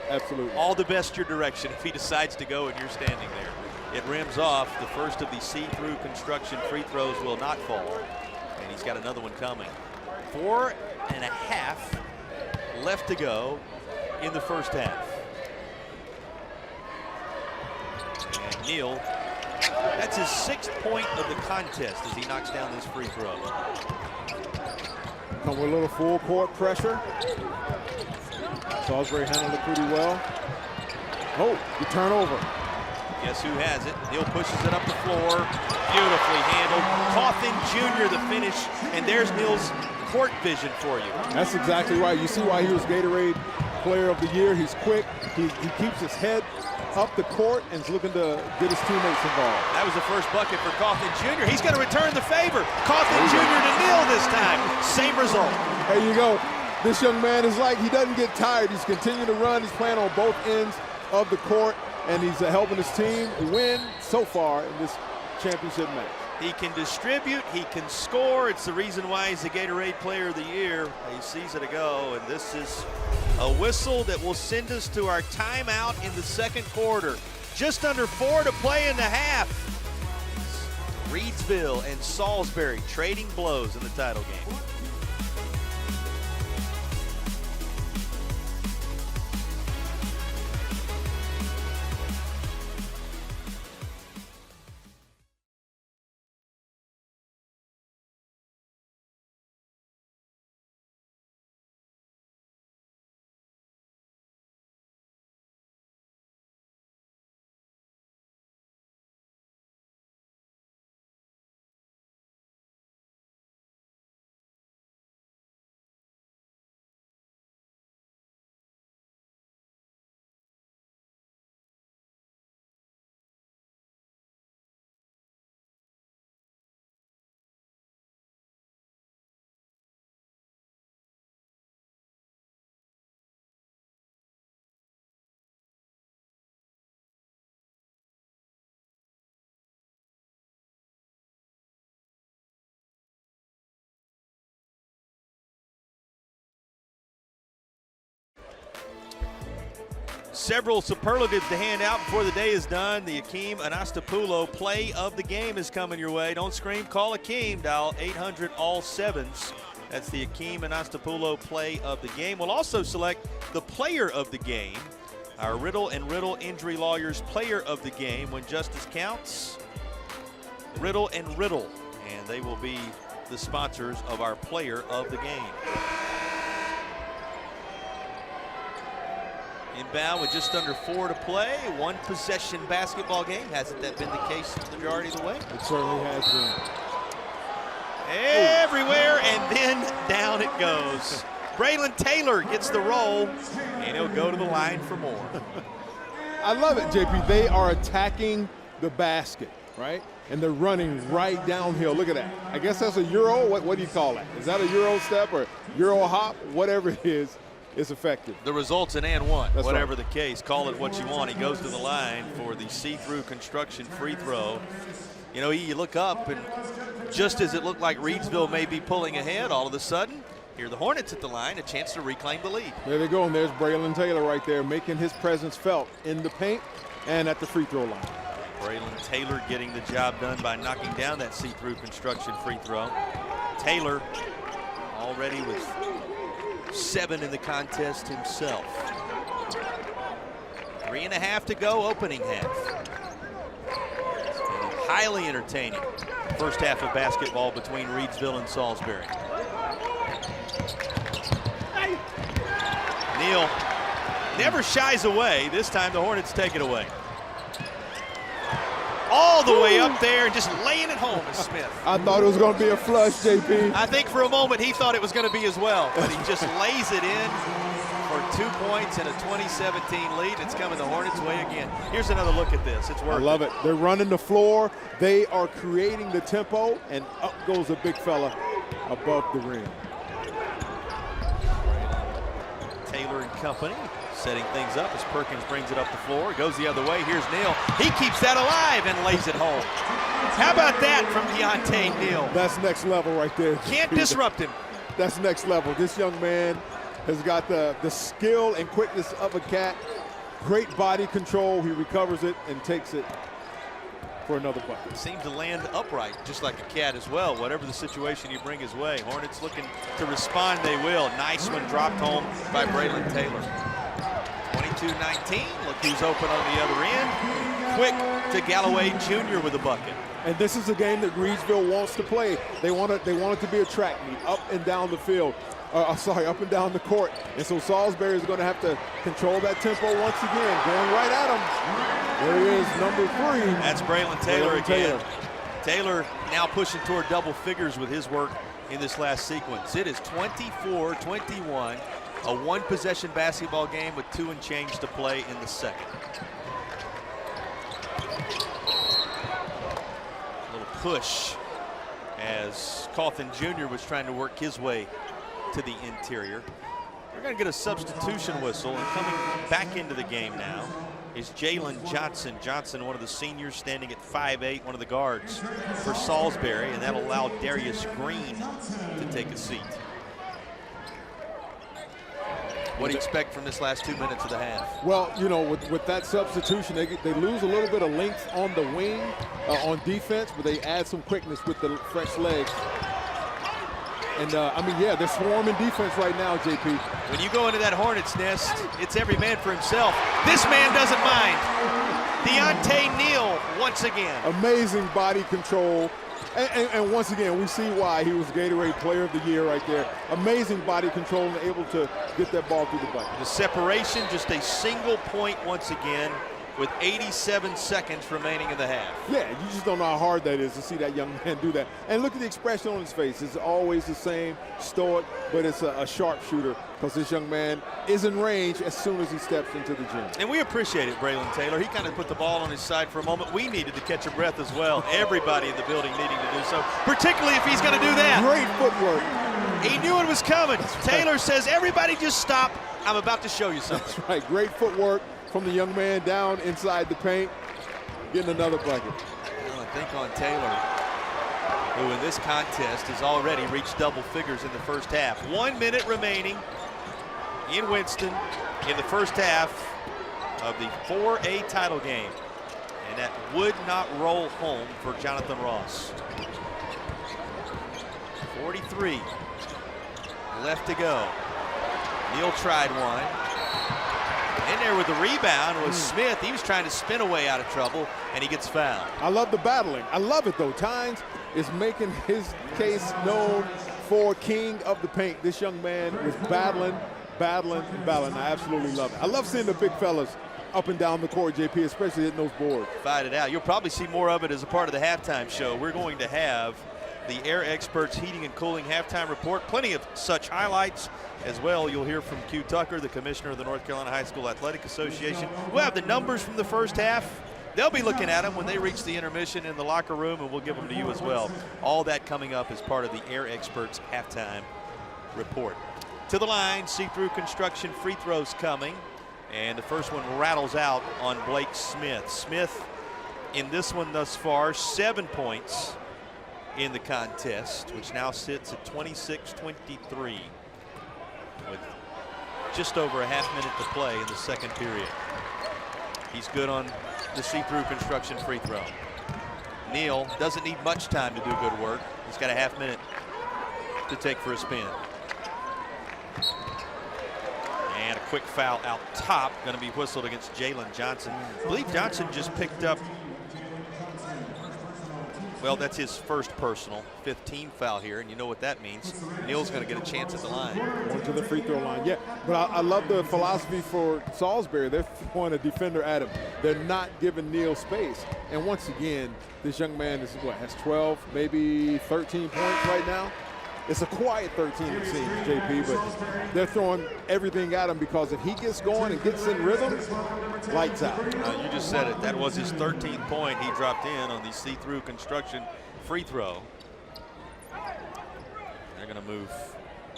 Absolutely. All the best your direction if he decides to go and you're standing there. It rims off. The first of the see-through construction free throws will not fall. And he's got another one coming. 4.5 left to go in the first half. And Neal, that's his 6th point of the contest as he knocks down this free throw. Come with a little full court pressure. Salisbury handled it pretty well. Oh, the turnover. Guess who has it? Neal pushes it up the floor. Beautifully handled. Cawthon Jr. the finish, and there's Neal's court vision for you. That's exactly right. You see why he was Gatorade Player of the Year. He's quick. He keeps his head up the court and is looking to get his teammates involved. That was the first bucket for Cawthon Jr. He's going to return the favor. Cawthon Jr. to Neal this time. Same result. There you go. This young man is like, he doesn't get tired. He's continuing to run. He's playing on both ends of the court, and he's helping his team win so far in this championship match. He can distribute, he can score. It's the reason why he's the Gatorade Player of the Year. He sees it a go, and this is a whistle that will send us to our timeout in the second quarter. Just under 4 to play in the half. Reidsville and Salisbury trading blows in the title game. Several superlatives to hand out before the day is done. The Akeem Anastapoulos play of the game is coming your way. Don't scream, call Akeem. Dial 800 all 7s. That's the Akeem Anastapoulos play of the game. We'll also select the player of the game. Our Riddle and Riddle Injury Lawyers player of the game. When justice counts, Riddle and Riddle. And they will be the sponsors of our player of the game. Inbound with just under 4 to play. 1 possession basketball game. Hasn't that been the case the majority of the way? It certainly has been. Everywhere, and then down it goes. Braylon Taylor gets the roll, and he'll go to the line for more. I love it, JP. They are attacking the basket, right? And they're running right downhill. Look at that. I guess that's a Euro. What do you call that? Is that a Euro step or Euro hop? Whatever it is. Is effective. The result's an and one. That's whatever right. The case, call it what you want. He goes to the line for the see-through construction free throw. You know, you look up, and just as it looked like Reidsville may be pulling ahead, all of a sudden, here are the Hornets at the line, a chance to reclaim the lead. There they go, and there's Braylon Taylor right there, making his presence felt in the paint and at the free throw line. Braylon Taylor getting the job done by knocking down that see-through construction free throw. Taylor already with 7 in the contest himself. 3.5 to go, opening half. It's been highly entertaining first half of basketball between Reidsville and Salisbury. Neal never shies away. This time the Hornets take it away. all the way up there and just laying it home is Smith. I thought it was going to be a flush, JP. I think for a moment he thought it was going to be as well, but he just lays it in for 2 points and a 20-17 lead. It's coming the Hornets' way again. Here's another look at this. It's working. I love it. They're running the floor. They are creating the tempo, and up goes a big fella above the rim. Taylor and company setting things up as Perkins brings it up the floor. It goes the other way. Here's Neal. He keeps that alive and lays it home. How about that from Deontay Neal? That's next level right there. Can't disrupt him. That's next level. This young man has got the skill and quickness of a cat. Great body control. He recovers it and takes it for another bucket. Seems to land upright, just like a cat as well, whatever the situation you bring his way. Hornets looking to respond, they will. Nice one dropped home by Braylon Taylor. 22-19, look who's open on the other end. Quick to Galloway Jr. with a bucket. And this is a game that Reidsville wants to play. They want it to be a track meet, up and down the field. Up and down the court. And so Salisbury is going to have to control that tempo once again, going right at him. There he is, number 3. That's Braylon Taylor again. Taylor now pushing toward double figures with his work in this last sequence. It is 24-21, a one-possession basketball game with 2 and change to play in the second. A little push as Coffin Jr. was trying to work his way to the interior. We're going to get a substitution whistle, and coming back into the game now is Jalen Johnson. Johnson, one of the seniors, standing at 5'8", one of the guards for Salisbury, and that'll allow Darius Green to take a seat. What do you expect from this last 2 minutes of the half? Well, you know, with that substitution, they lose a little bit of length on the wing on defense, but they add some quickness with the fresh legs. And, I mean, yeah, they're swarming defense right now, JP. When you go into that Hornets nest, it's every man for himself. This man doesn't mind. Deontay Neal once again. Amazing body control. And once again, we see why he was Gatorade Player of the Year right there. Amazing body control and able to get that ball through the bucket. The separation, just a single point once again, with 87 seconds remaining in the half. Yeah, you just don't know how hard that is to see that young man do that. And look at the expression on his face. It's always the same, stoic, but it's a sharpshooter because this young man is in range as soon as he steps into the gym. And we appreciate it, Braylon Taylor. He kind of put the ball on his side for a moment. We needed to catch a breath as well. Everybody in the building needing to do so, particularly if he's going to do that. Great footwork. He knew it was coming. Taylor says, everybody just stop. I'm about to show you something. That's right. Great footwork from the young man down inside the paint, getting another bucket. Well, I think on Taylor, who in this contest has already reached double figures in the first half. 1 minute remaining in Winston in the first half of the 4A title game. And that would not roll home for Jonathan Ross. 43 left to go. Neal tried one. In there with the rebound was Smith. He was trying to spin away out of trouble, and he gets fouled. I love the battling. I love it, though. Tynes is making his case known for king of the paint. This young man was battling. I absolutely love it. I love seeing the big fellas up and down the court, JP, especially hitting those boards. Fight it out. You'll probably see more of it as a part of the halftime show. We're going to have the Air Experts Heating and Cooling halftime report. Plenty of such highlights as well. You'll hear from Q Tucker, the commissioner of the North Carolina High School Athletic Association. We'll have the numbers from the first half. They'll be looking at them when they reach the intermission in the locker room, and we'll give them to you as well. All that coming up as part of the Air Experts halftime report. To the line, see-through construction free throws coming. And the first one rattles out on Blake Smith. Smith in this one thus far, 7 points in the contest, which now sits at 26-23 with just over a half minute to play in the second period. He's good on the see-through construction free throw. Neal doesn't need much time to do good work. He's got a half minute to take for a spin. And a quick foul out top, going to be whistled against Jalen Johnson. I believe Johnson just picked up Well, that's his first personal, 5th team foul here, and you know what that means. Neal's going to get a chance at the line. Going to the free throw line, yeah. But I love the philosophy for Salisbury. They're throwing a defender at him. They're not giving Neal space. And once again, this young man is has 12, maybe 13 points right now. It's a quiet 13, it seems, JP, but they're throwing everything at him because if he gets going and gets in rhythm, lights out. You just said it. That was his 13th point he dropped in on the see-through construction free throw. They're going to move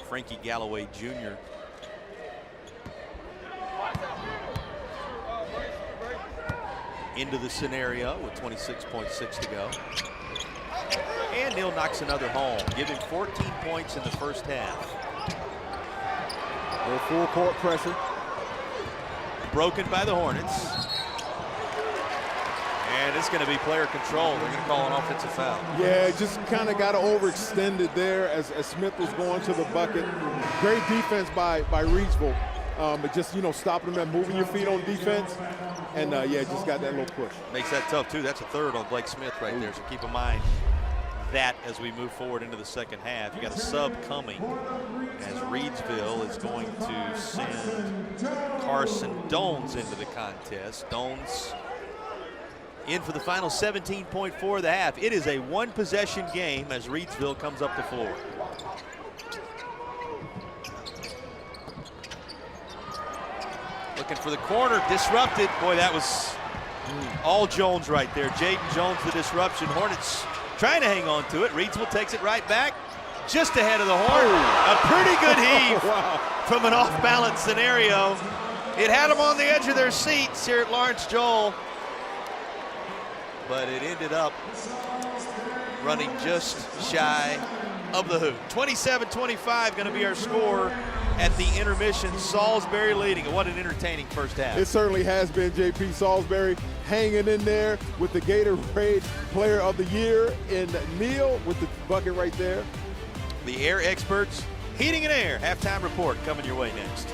Frankie Galloway Jr. into the scenario with 26.6 to go. And Neal knocks another home, giving 14 points in the first half. Their full court pressure. Broken by the Hornets. And it's going to be player control. They're going to call an offensive foul. Yeah, just kind of got overextended there as Smith was going to the bucket. Great defense by Reidsville. But just, stopping them and moving your feet on defense. And, just got that little push. Makes that tough, too. That's a third on Blake Smith right there, so keep in mind that as we move forward into the second half. You got a sub coming as Reidsville is going to send Carson Dones into the contest. Dones in for the final 17.4 of the half. It is a one-possession game as Reidsville comes up the floor. Looking for the corner, disrupted. Boy, that was all Jones right there. Jaden Jones, the disruption. Hornets trying to hang on to it. Reidsville takes it right back, just ahead of the horn. A pretty good heave from an off-balance scenario. It had them on the edge of their seats here at Lawrence Joel, but it ended up running just shy of the hoop. 27-25 going to be our score at the intermission. Salisbury leading. What an entertaining first half. It certainly has been, JP. Salisbury hanging in there with the Gatorade Player of the Year in Neal with the bucket right there. The Air Experts Heating and Air halftime report coming your way next.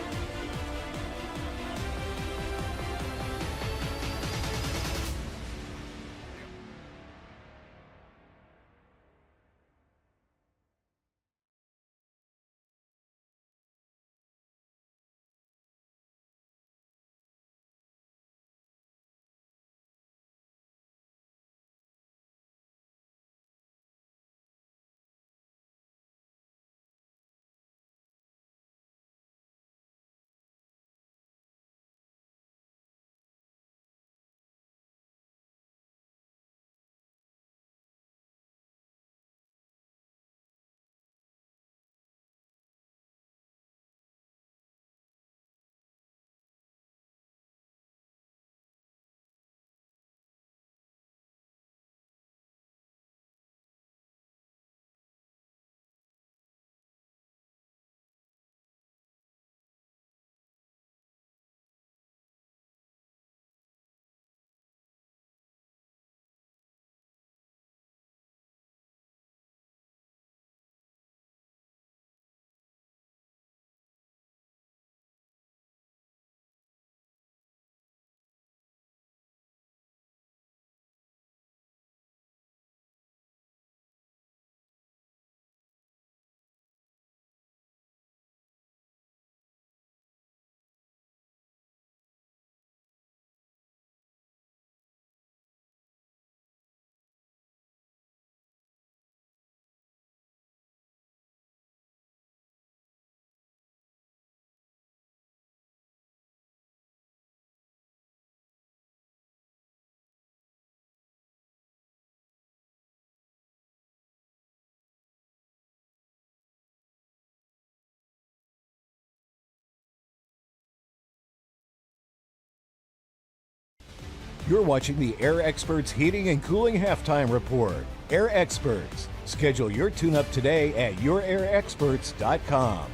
You're watching the Air Experts Heating and Cooling Halftime Report. Air Experts. Schedule your tune-up today at yourairexperts.com.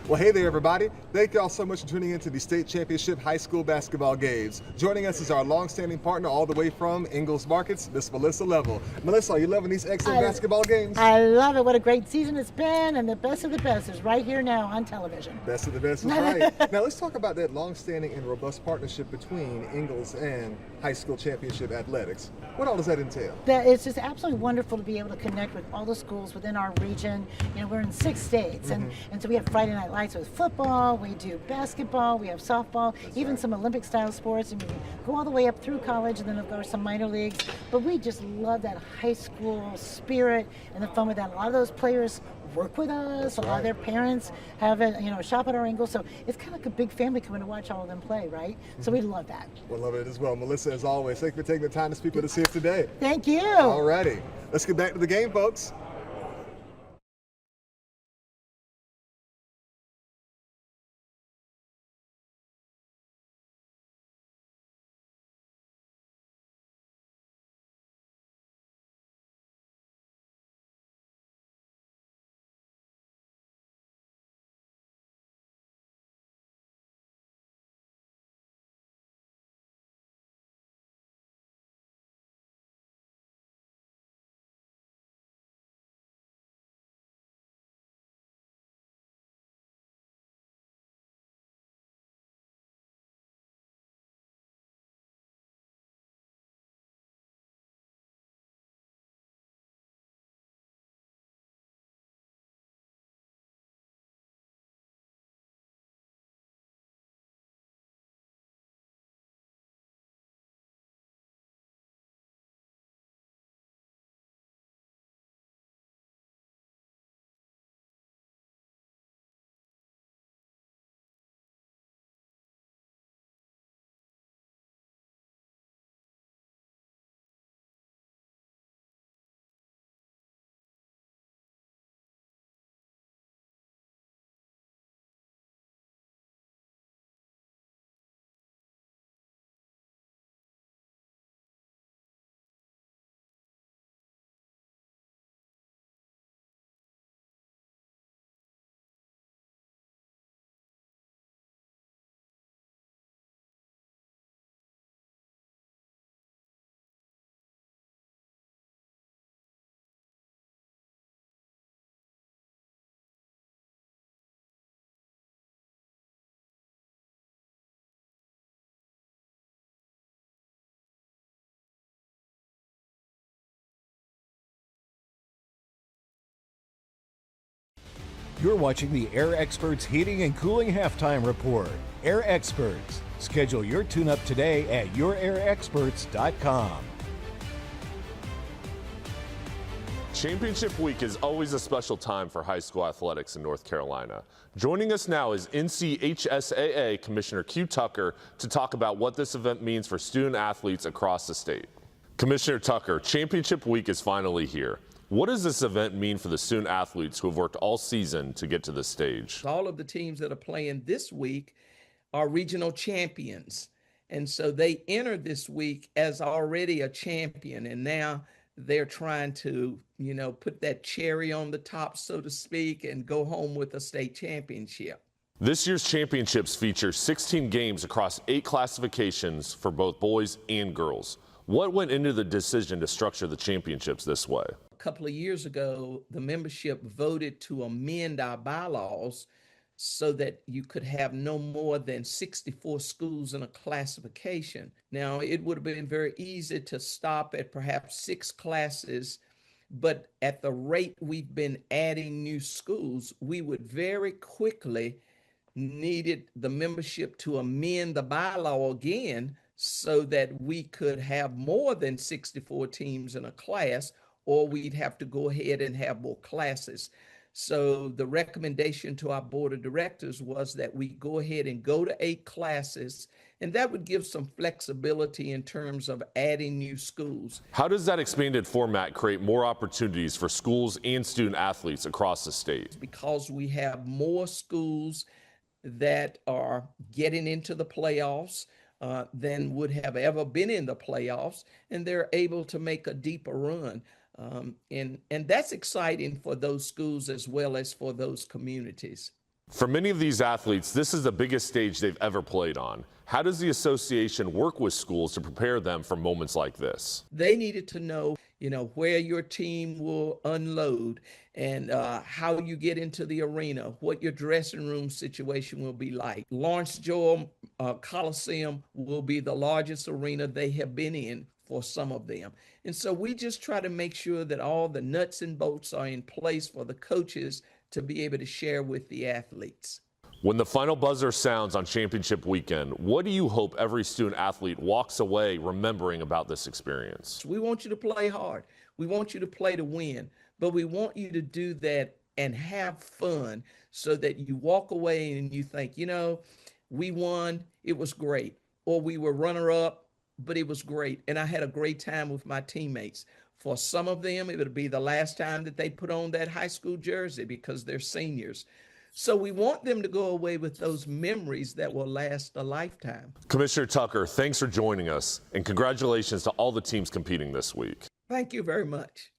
Well, hey there, everybody. Thank y'all so much for tuning into the state championship high school basketball games. Joining us is our longstanding partner all the way from Ingalls Markets, Miss Melissa Level. Melissa, are you loving these excellent basketball games? I love it. What a great season it's been, and the best of the best is right here now on television. Best of the best is right. Now let's talk about that longstanding and robust partnership between Ingalls and high school championship athletics. What all does that entail? It's just absolutely wonderful to be able to connect with all the schools within our region. You know, we're in 6 states, and so we have Friday night lights with football, we do basketball, we have softball, even some Olympic style sports, and we go all the way up through college, and then of course some minor leagues. But we just love that high school spirit and the fun with that. A lot of those players work with us. A lot of their parents have a shop at our Ingalls, so it's kind of like a big family coming to watch all of them play, right? So we love that. We'll love it as well. Melissa, as always, thank you for taking the time to speak with us here today. Thank you. All righty. Let's get back to the game, folks. You're watching the Air Experts Heating and Cooling Halftime Report. Air Experts. Schedule your tune-up today at yourairexperts.com. Championship week is always a special time for high school athletics in North Carolina. Joining us now is NCHSAA Commissioner Q Tucker to talk about what this event means for student athletes across the state. Commissioner Tucker, Championship week is finally here. What does this event mean for the student athletes who have worked all season to get to this stage? All of the teams that are playing this week are regional champions. And so they entered this week as already a champion. And now they're trying to, put that cherry on the top, so to speak, and go home with a state championship. This year's championships feature 16 games across 8 classifications for both boys and girls. What went into the decision to structure the championships this way? A couple of years ago, the membership voted to amend our bylaws so that you could have no more than 64 schools in a classification. Now, it would have been very easy to stop at perhaps 6 classes, but at the rate we've been adding new schools, we would very quickly needed the membership to amend the bylaw again so that we could have more than 64 teams in a class, or we'd have to go ahead and have more classes. So the recommendation to our board of directors was that we go ahead and go to 8 classes, and that would give some flexibility in terms of adding new schools. How does that expanded format create more opportunities for schools and student athletes across the state? Because we have more schools that are getting into the playoffs than would have ever been in the playoffs, and they're able to make a deeper run. And that's exciting for those schools as well as for those communities. For many of these athletes, this is the biggest stage they've ever played on. How does the association work with schools to prepare them for moments like this? They needed to know, where your team will unload and how you get into the arena, what your dressing room situation will be like. Lawrence Joel Coliseum will be the largest arena they have been in for some of them. And so we just try to make sure that all the nuts and bolts are in place for the coaches to be able to share with the athletes. When the final buzzer sounds on championship weekend, what do you hope every student athlete walks away remembering about this experience? We want you to play hard. We want you to play to win, but we want you to do that and have fun so that you walk away and you think, we won, it was great. Or we were runner-up, but it was great. And I had a great time with my teammates. For some of them, it would be the last time that they put on that high school jersey because they're seniors. So we want them to go away with those memories that will last a lifetime. Commissioner Tucker, thanks for joining us, and congratulations to all the teams competing this week. Thank you very much.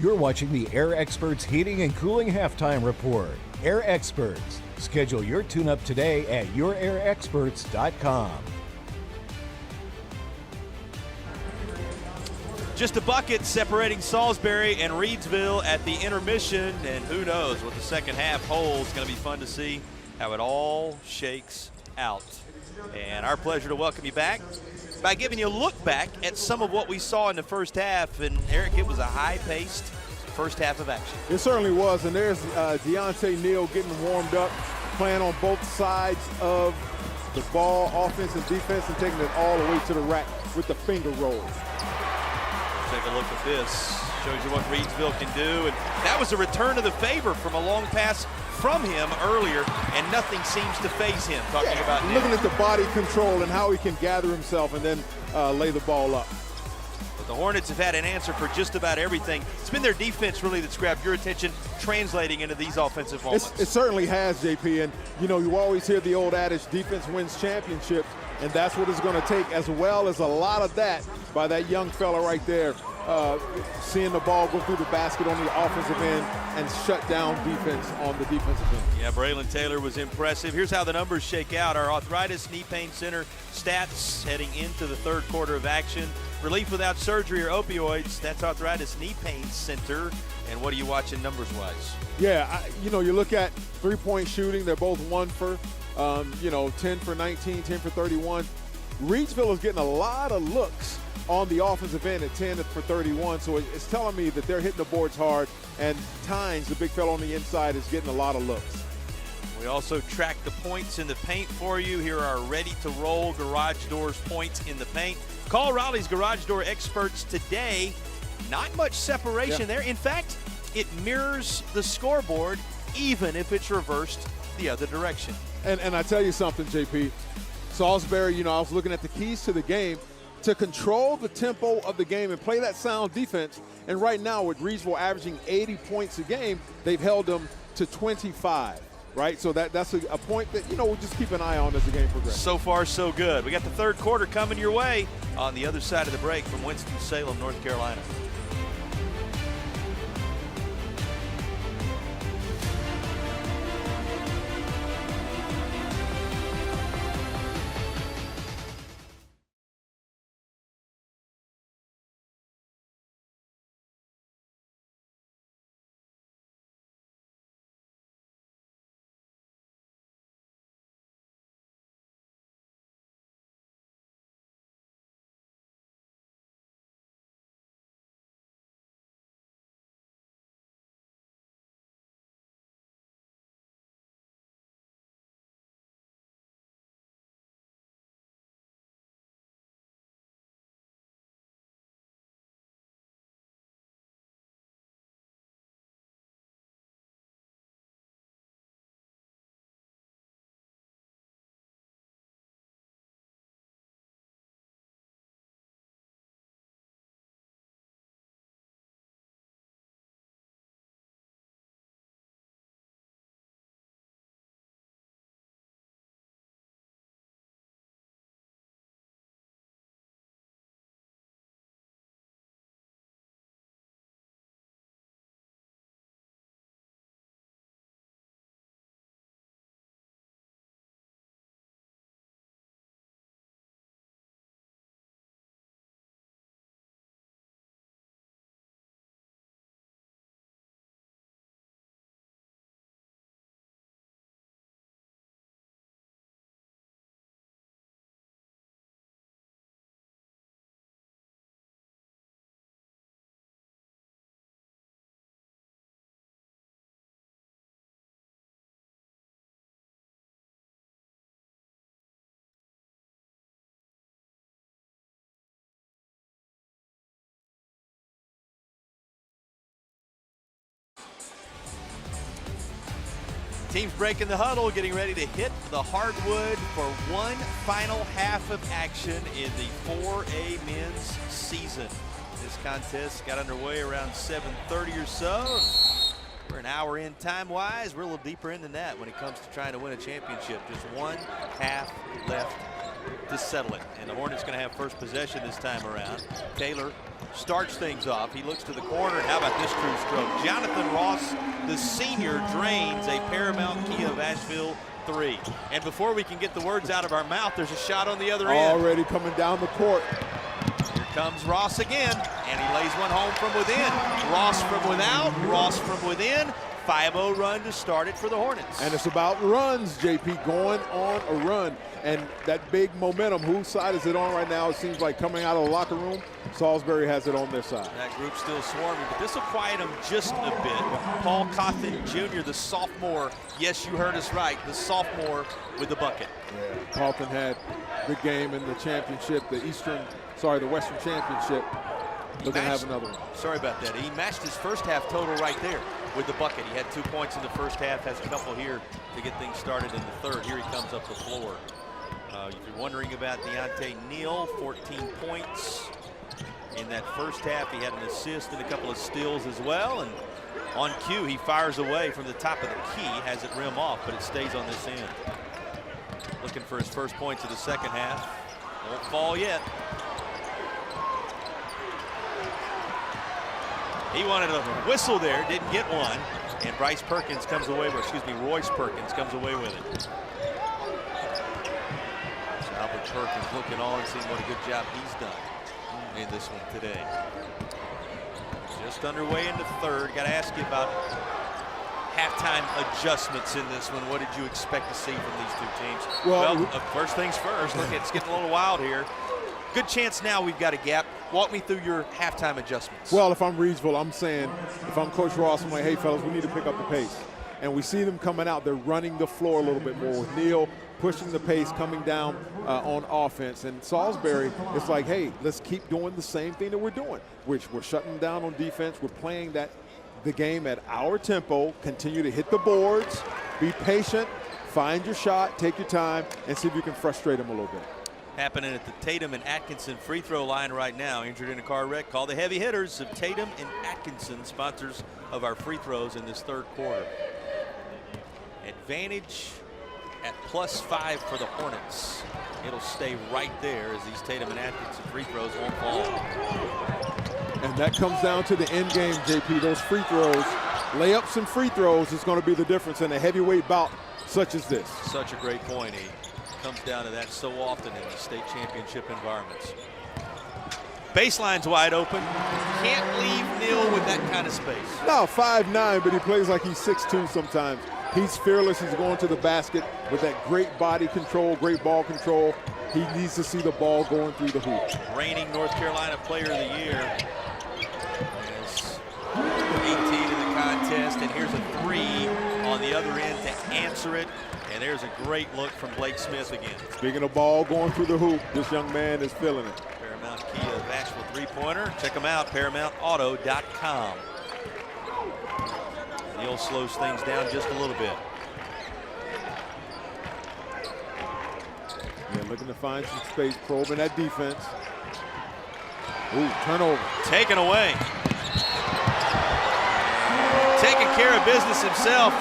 You're watching the Air Experts Heating and Cooling Halftime Report. Air Experts. Schedule your tune-up today at yourairexperts.com. Just a bucket separating Salisbury and Reidsville at the intermission, and who knows what the second half holds. It's going to be fun to see how it all shakes out. And our pleasure to welcome you back by giving you a look back at some of what we saw in the first half. And Eric, it was a high-paced first half of action. It certainly was, and there's Deontay Neal getting warmed up, playing on both sides of the ball, offense and defense, and taking it all the way to the rack with the finger rolls. Take a look at this. Shows you what Reidsville can do. And that was a return of the favor from a long pass from him earlier, and nothing seems to faze him. Talking about looking at the body control and how he can gather himself and then lay the ball up. But the Hornets have had an answer for just about everything. It's been their defense really that's grabbed your attention, translating into these offensive moments. It certainly has, JP. And, you always hear the old adage, defense wins championships, and that's what it's going to take, as well as a lot of that by that young fella right there, seeing the ball go through the basket on the offensive end and shut down defense on the defensive end. Yeah, Braylon Taylor was impressive. Here's how the numbers shake out. Our arthritis knee pain center stats heading into the third quarter of action. Relief without surgery or opioids, that's arthritis knee pain center. And what are you watching numbers-wise? Yeah, you look at three-point shooting. They're both 1 for, 10 for 19, 10 for 31. Reidsville is getting a lot of looks on the offensive end at 10 for 31. So it's telling me that they're hitting the boards hard, and Tynes, the big fellow on the inside, is getting a lot of looks. We also track the points in the paint for you. Here are ready-to-roll garage doors points in the paint. Call Raleigh's garage door experts today. Not much separation there. In fact, it mirrors the scoreboard, even if it's reversed the other direction. And I tell you something, JP. Salisbury, I was looking at the keys to the game to control the tempo of the game and play that sound defense. And right now, with Reidsville averaging 80 points a game, they've held them to 25. Right, so that's a point that, we'll just keep an eye on as the game progresses. So far, so good. We got the third quarter coming your way on the other side of the break from Winston-Salem, North Carolina. Teams breaking the huddle, getting ready to hit the hardwood for one final half of action in the 4A men's season. This contest got underway around 7:30 or so. We're an hour in time-wise. We're a little deeper in than that when it comes to trying to win a championship. Just one half left to settle it. And the Hornets going to have first possession this time around. Taylor starts things off. He looks to the corner. And how about this true stroke? Jonathan Ross, the senior, drains a Paramount Kia of Asheville three. And before we can get the words out of our mouth, there's a shot on the other end. Already coming down the court. Here comes Ross again, and he lays one home from within. Ross from without, Ross from within. 5-0 run to start it for the Hornets. And it's about runs, JP, going on a run. And that big momentum, whose side is it on right now? It seems like coming out of the locker room, Salisbury has it on their side. That group's still swarming, but this will quiet them just a bit. Paul Cawthon Jr., the sophomore, yes, you heard us right, the sophomore with the bucket. Yeah, Cawthon had the game in the championship, the Western Championship. Looking to have another one. Sorry about that. He matched his first half total right there with the bucket. He had 2 points in the first half, has a couple here to get things started in the third. Here he comes up the floor. If you're wondering about Deontay Neal, 14 points in that first half. He had an assist and a couple of steals as well. And on cue, he fires away from the top of the key, has it rim off, but it stays on this end. Looking for his first points of the second half. Won't fall yet. He wanted a whistle there, didn't get one. And Royce Perkins comes away with it. So Albert Perkins looking on, seeing what a good job he's done in this one today. Just underway in the third. Got to ask you about halftime adjustments in this one. What did you expect to see from these two teams? Well, first things first. Look, it's getting a little wild here. Good chance now we've got a gap. Walk me through your halftime adjustments. Well, if I'm Reidsville, I'm saying, if I'm Coach Ross, I'm like, hey, fellas, we need to pick up the pace. And we see them coming out. They're running the floor a little bit more with Neal pushing the pace, coming down on offense. And Salisbury, it's like, hey, let's keep doing the same thing that we're doing, which we're shutting down on defense. We're playing the game at our tempo, continue to hit the boards, be patient, find your shot, take your time, and see if you can frustrate them a little bit. Happening at the Tatum and Atkinson free throw line right now. Injured in a car wreck. Call the heavy hitters of Tatum and Atkinson, sponsors of our free throws in this third quarter. Advantage at +5 for the Hornets. It'll stay right there as these Tatum and Atkinson free throws won't fall. And that comes down to the end game, JP. Those free throws, layups and free throws is going to be the difference in a heavyweight bout such as this. Such a great point, E. Comes down to that so often in the state championship environments. Baseline's wide open. Can't leave Neal with that kind of space. No, 5'9", but he plays like he's 6'2" sometimes. He's fearless. He's going to the basket with that great body control, great ball control. He needs to see the ball going through the hoop. Reigning North Carolina Player of the Year. As 18 in the contest, and here's a 3 on the other end to answer it. And there's a great look from Blake Smith again. Speaking of ball going through the hoop, this young man is feeling it. Paramount Kia Asheville three-pointer. Check them out, ParamountAuto.com. Neal slows things down just a little bit. Yeah, looking to find some space, probing that defense. Ooh, turnover. Taken away. Taking care of business himself.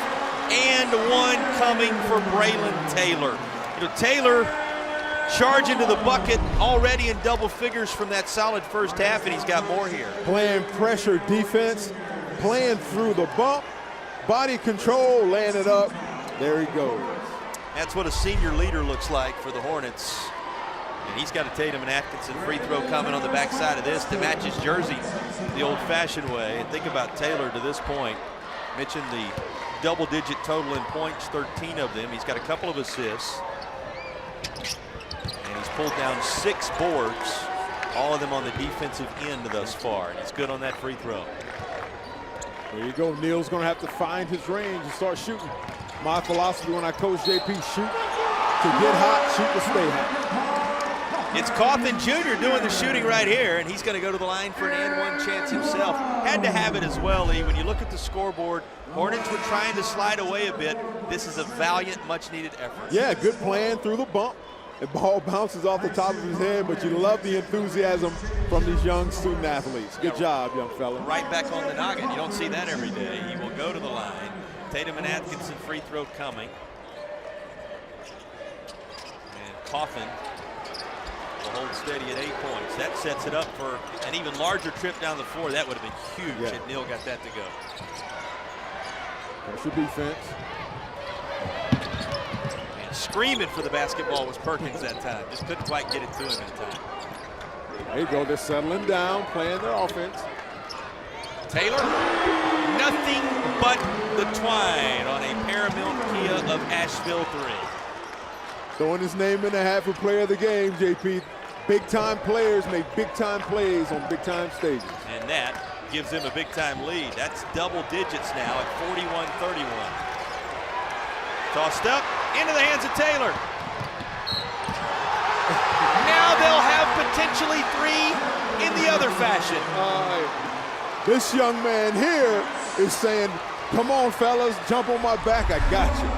And one coming for Braylon Taylor. You know, Taylor charging to the bucket already in double figures from that solid first half, and he's got more here. Playing pressure defense, playing through the bump, body control, laying it up. There he goes. That's what a senior leader looks like for the Hornets. And he's got a Tatum and Atkinson free throw coming on the backside of this to match his jersey the old-fashioned way. And think about Taylor to this point. Mentioned the double-digit total in points, 13 of them. He's got a couple of assists. And he's pulled down 6 boards, all of them on the defensive end thus far. And he's good on that free throw. There you go. Neal's going to have to find his range and start shooting. My philosophy when I coach JP, shoot to get hot, shoot to stay hot. It's Coffin Jr. doing the shooting right here, and he's going to go to the line for an and one chance himself. Had to have it as well, Lee. When you look at the scoreboard, Hornets were trying to slide away a bit. This is a valiant, much-needed effort. Yeah, good plan through the bump. The ball bounces off the top of his head, but you love the enthusiasm from these young student athletes. Good job, young fella. Right back on the noggin. You don't see that every day. He will go to the line. Tatum and Atkinson free throw coming. And Coffin will hold steady at 8 points. That sets it up for an even larger trip down the floor. That would have been huge if Neal got that to go. Pressure defense. And screaming for the basketball was Perkins that time. Just couldn't quite get it to him in time. There you go. They're settling down, playing their offense. Taylor, nothing but the twine on a Paramount Kia of Asheville 3. Throwing his name in the hat for player of the game, JP. Big-time players make big-time plays on big-time stages. And that gives them a big-time lead. That's double digits now at 41-31. Tossed up into the hands of Taylor. Now they'll have potentially 3 in the other fashion. This young man here is saying, come on, fellas, jump on my back, I got you.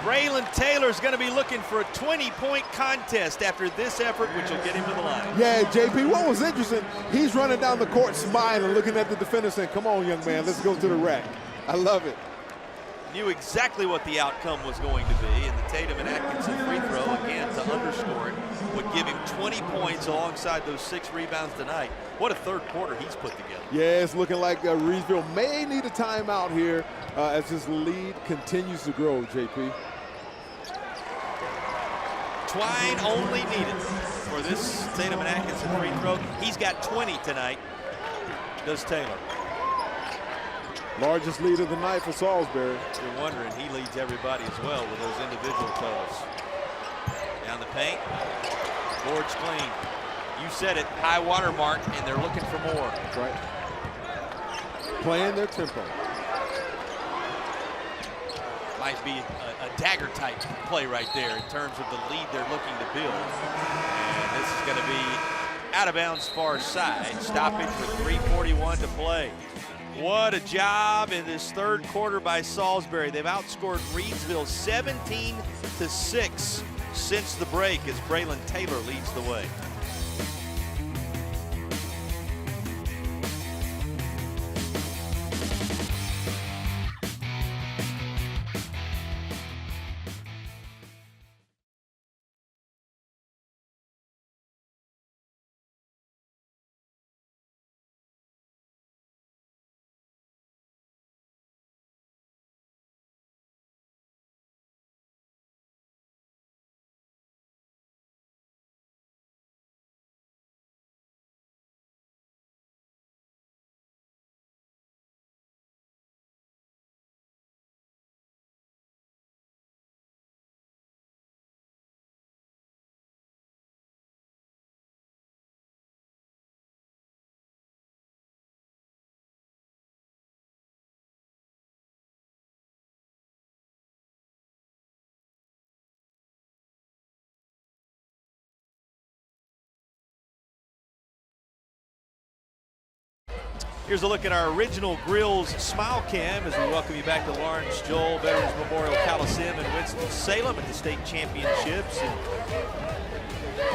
Braylon Taylor's going to be looking for a 20-point contest after this effort, which will get him to the line. Yeah, JP, what was interesting, he's running down the court smiling, looking at the defender saying, come on, young man, let's go to the rack. I love it. Knew exactly what the outcome was going to be, and the Tatum and Atkinson free throw, again, to underscore it, would give him 20 points alongside those 6 rebounds tonight. What a third quarter he's put together. Yeah, it's looking like Reidsville may need a timeout here as his lead continues to grow, JP. Twine only needed for this Tatum and Atkinson free throw. He's got 20 tonight, does Taylor. Largest lead of the night for Salisbury. You're wondering, he leads everybody as well with those individual totals. Down the paint, boards clean. You said it, high water mark, and they're looking for more. That's right. Playing their tempo. Might be a dagger type play right there in terms of the lead they're looking to build. And this is going to be out of bounds far side. Stoppage with 3:41 to play. What a job in this third quarter by Salisbury. They've outscored Reidsville 17-6 since the break as Braylon Taylor leads the way. Here's a look at our original Grills Smile Cam as we welcome you back to Lawrence Joel Veterans Memorial Coliseum in Winston-Salem at the state championships. And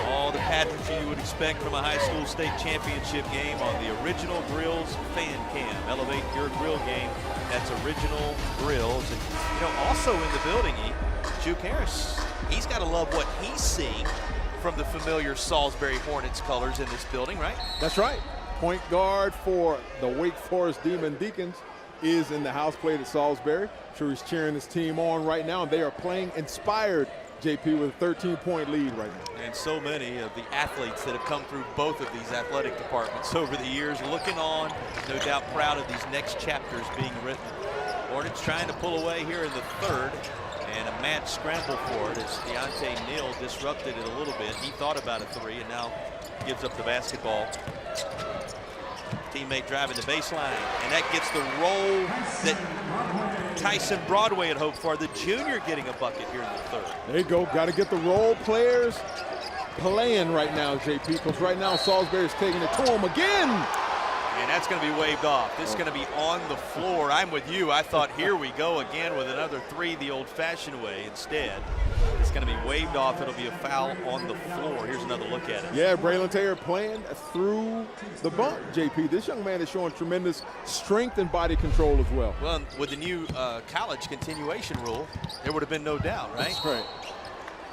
all the pageantry you would expect from a high school state championship game on the original Grills Fan Cam. Elevate your grill game. That's original Grills. And, you know, also in the building, Juke Harris. He's got to love what he's seeing from the familiar Salisbury Hornets colors in this building, right? That's right. Point guard for the Wake Forest Demon Deacons is in the house play at Salisbury. I'm sure he's cheering his team on right now, and they are playing inspired, JP, with a 13-point lead right now. And so many of the athletes that have come through both of these athletic departments over the years looking on, no doubt proud of these next chapters being written. Hornets trying to pull away here in the third, and a mad scramble for it as Deontay Neal disrupted it a little bit. He thought about a three and now gives up the basketball. Teammate driving the baseline, and that gets the roll that Tyson Broadway had hoped for. The junior getting a bucket here in the third. There you go. Got to get the role players playing right now, JP, because right now Salisbury's taking it to him again. And that's going to be waved off. This is going to be on the floor. I'm with you. I thought, here we go again with another three the old-fashioned way. Instead, it's going to be waved off. It'll be a foul on the floor. Here's another look at it. Yeah, Braylon Taylor playing through the bump, JP. This young man is showing tremendous strength and body control as well. Well, with the new college continuation rule, there would have been no doubt, right? That's right.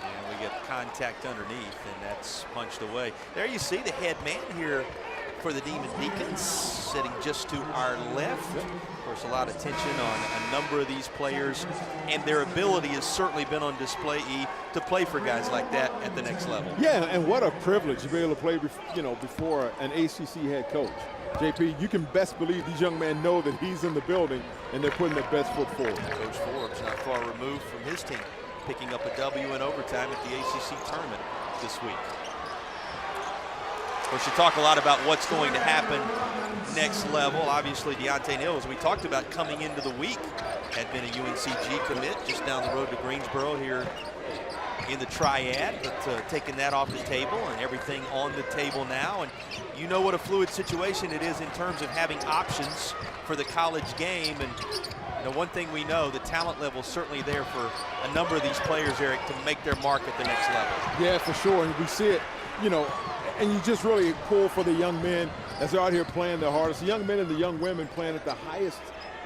And we get contact underneath, and that's punched away. There you see the head man here for the Demon Deacons, sitting just to our left. Of course, a lot of tension on a number of these players, and their ability has certainly been on display, to play for guys like that at the next level. Yeah, and what a privilege to be able to play, before an ACC head coach. JP, you can best believe these young men know that he's in the building, and they're putting their best foot forward. Coach Forbes not far removed from his team, picking up a W in overtime at the ACC tournament this week. Of course, you talk a lot about what's going to happen next level. Obviously, Deontay Neal, as we talked about coming into the week, had been a UNCG commit just down the road to Greensboro here in the Triad, but taking that off the table and everything on the table now. And you know what a fluid situation it is in terms of having options for the college game. And one thing we know, the talent level is certainly there for a number of these players, Eric, to make their mark at the next level. Yeah, for sure. And we see it, and you just really pull for the young men as they're out here playing their hardest. The young men and the young women playing at the highest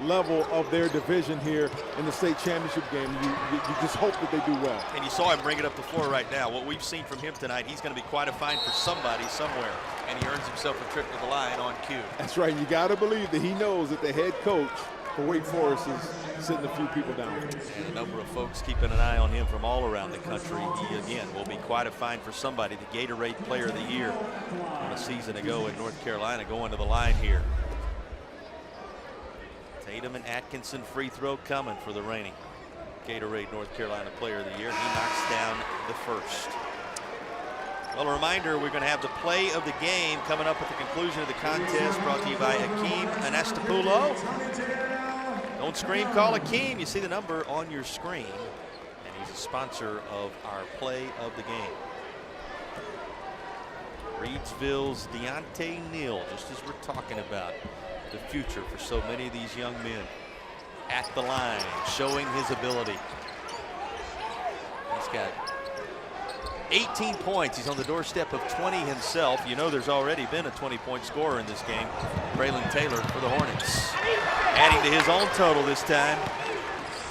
level of their division here in the state championship game. You just hope that they do well. And you saw him bring it up the floor right now. What we've seen from him tonight, he's going to be quite a find for somebody somewhere, and he earns himself a trip to the line on cue. That's right. You got to believe that he knows that the head coach for Wake Forest is sitting a few people down. And a number of folks keeping an eye on him from all around the country. He, again, will be quite a find for somebody. The Gatorade Player of the Year from a season ago in North Carolina going to the line here. Tatum and Atkinson free throw coming for the reigning Gatorade North Carolina Player of the Year. He knocks down the first. Well, a reminder, we're going to have the play of the game coming up at the conclusion of the contest, brought to you by Hakeem Anastapulo. Don't scream, call Hakeem. You see the number on your screen, and he's a sponsor of our play of the game. Reidsville's Deontay Neal, just as we're talking about the future for so many of these young men, at the line, showing his ability. He's got 18 points. He's on the doorstep of 20 himself. You know there's already been a 20-point scorer in this game, Braylon Taylor for the Hornets. Adding to his own total this time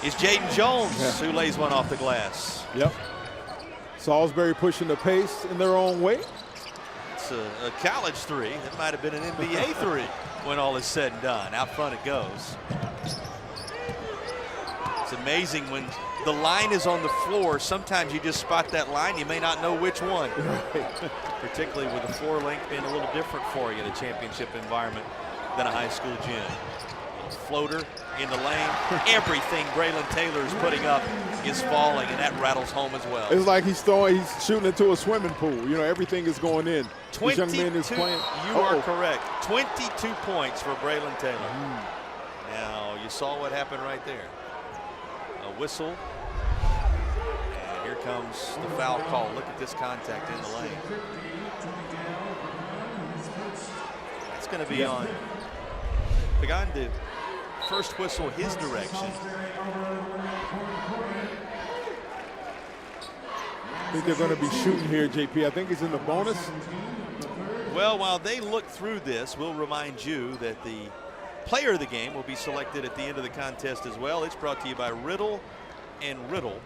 is Jaden Jones, who lays one off the glass. Yep. Salisbury pushing the pace in their own way. It's a college three. That might have been an NBA three when all is said and done. Out front it goes. It's amazing when the line is on the floor. Sometimes you just spot that line. You may not know which one. Particularly with the floor length being a little different for you in a championship environment than a high school gym. Floater in the lane. Everything Braylon Taylor is putting up is falling, and that rattles home as well. It's like he's shooting into a swimming pool. You know, everything is going in. 22, this young man is playing. You are correct. 22 points for Braylon Taylor. Now, you saw what happened right there. A whistle. And here comes the foul call. Look at this contact in the lane. That's going to be on Paganda. First whistle his direction. I think they're going to be shooting here, JP. I think he's in the bonus. Well, while they look through this, we'll remind you that the player of the game will be selected at the end of the contest as well. It's brought to you by Riddle and Riddle,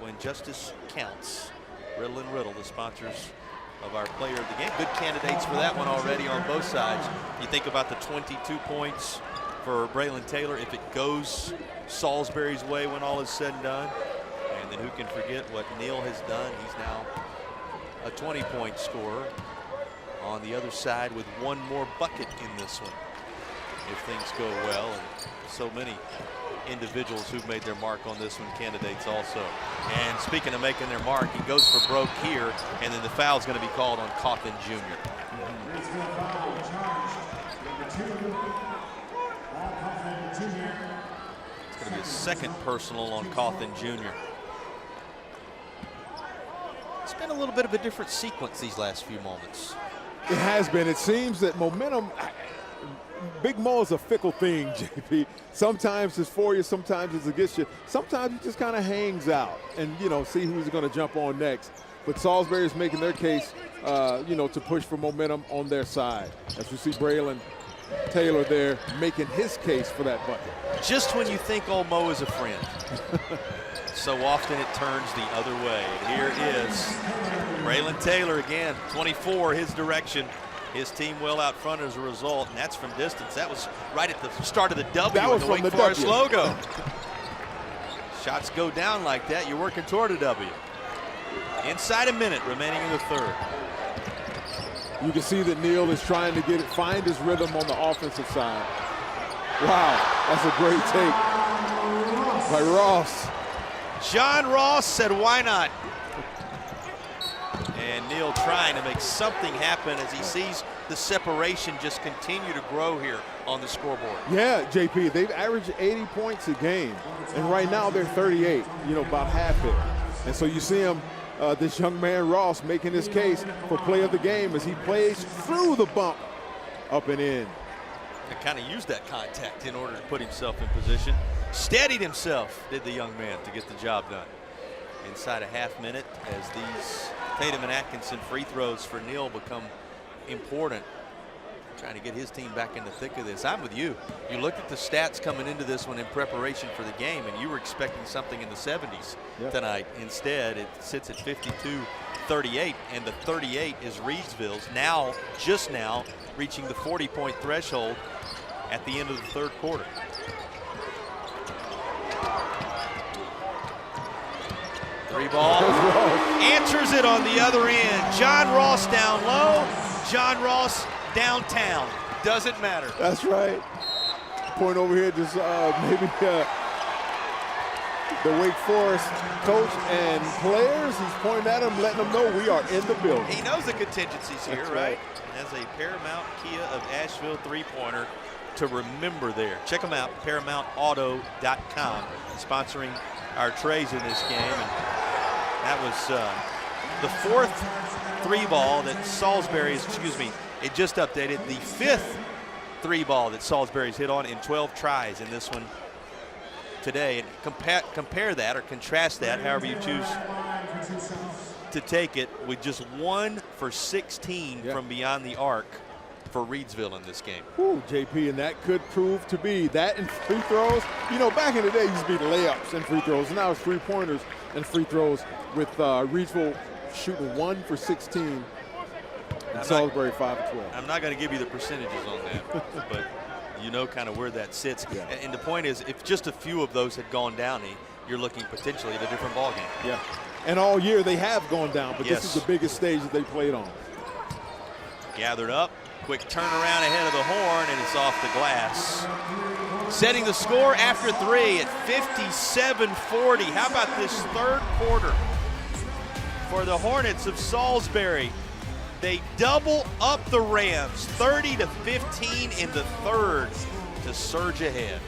when justice counts. Riddle and Riddle, the sponsors of our player of the game. Good candidates for that one already on both sides. You think about the 22 points for Braylon Taylor if it goes Salisbury's way when all is said and done. And then who can forget what Neal has done? He's now a 20-point scorer on the other side with one more bucket in this one, if things go well. And so many individuals who've made their mark on this one, candidates also. And speaking of making their mark, he goes for broke here, and then the foul's going to be called on Cawthon Jr. It's going to be a second personal on Cawthon Jr. It's been a little bit of a different sequence these last few moments. It has been. It seems that momentum, Big Mo is a fickle thing, JP. Sometimes it's for you, sometimes it's against you. Sometimes he just kind of hangs out and, you know, see who's going to jump on next. But Salisbury is making their case, you know, to push for momentum on their side. As we see Braylon Taylor there making his case for that bucket. Just when you think old Mo is a friend, so often it turns the other way. And here is Braylon Taylor again, 24, his direction. His team well out front as a result, and that's from distance. That was right at the start of the W. That was the from Wake the Forest W. logo. Shots go down like that, you're working toward a W. Inside a minute remaining in the third. You can see that Neal is trying to find his rhythm on the offensive side. Wow, that's a great take by Ross. John Ross said, why not? And Neal trying to make something happen as he sees the separation just continue to grow here on the scoreboard. Yeah, JP, they've averaged 80 points a game, and right now they're 38, you know, about half it. And so you see him, this young man Ross, making his case for play of the game as he plays through the bump up and in. And kind of used that contact in order to put himself in position. Steadied himself, did the young man, to get the job done. Inside a half minute as these Tatum and Atkinson free throws for Neal become important. Trying to get his team back in the thick of this. I'm with you. You looked at the stats coming into this one in preparation for the game, and you were expecting something in the 70s tonight. Instead, it sits at 52-38, and the 38 is Reidsville's. Now, just now, reaching the 40-point threshold at the end of the third quarter. Three ball, answers it on the other end. John Ross down low, John Ross downtown. Doesn't matter. That's right. Point over here, just maybe the Wake Forest coach and players. He's pointing at them, letting them know we are in the building. He knows the contingencies here, That's right? And has a Paramount Kia of Asheville three-pointer to remember there. Check them out, ParamountAuto.com, sponsoring our trays in this game. And that was the fourth three ball that Salisbury's, it just updated, the fifth three ball that Salisbury's hit on in 12 tries in this one today. And compare that or contrast that, however you choose to take it, with just 1 for 16 from beyond the arc for Reidsville in this game. Ooh, JP, and that could prove to be that in free throws. You know, back in the day, it used to be layups and free throws. And now it's three-pointers and free throws, with Reidsville shooting 1 for 16 and Salisbury 5 for 12. I'm not going to give you the percentages on that, but you know kind of where that sits. Yeah. And the point is, if just a few of those had gone down, you're looking potentially at a different ball game. Yeah, and all year they have gone down, but Yes. this is the biggest stage that they played on. Gathered up, quick turnaround ahead of the horn, and it's off the glass. Setting the score after 3 at 57-40. How about this third quarter for the Hornets of Salisbury? They double up the Rams, 30-15 in the third, to surge ahead.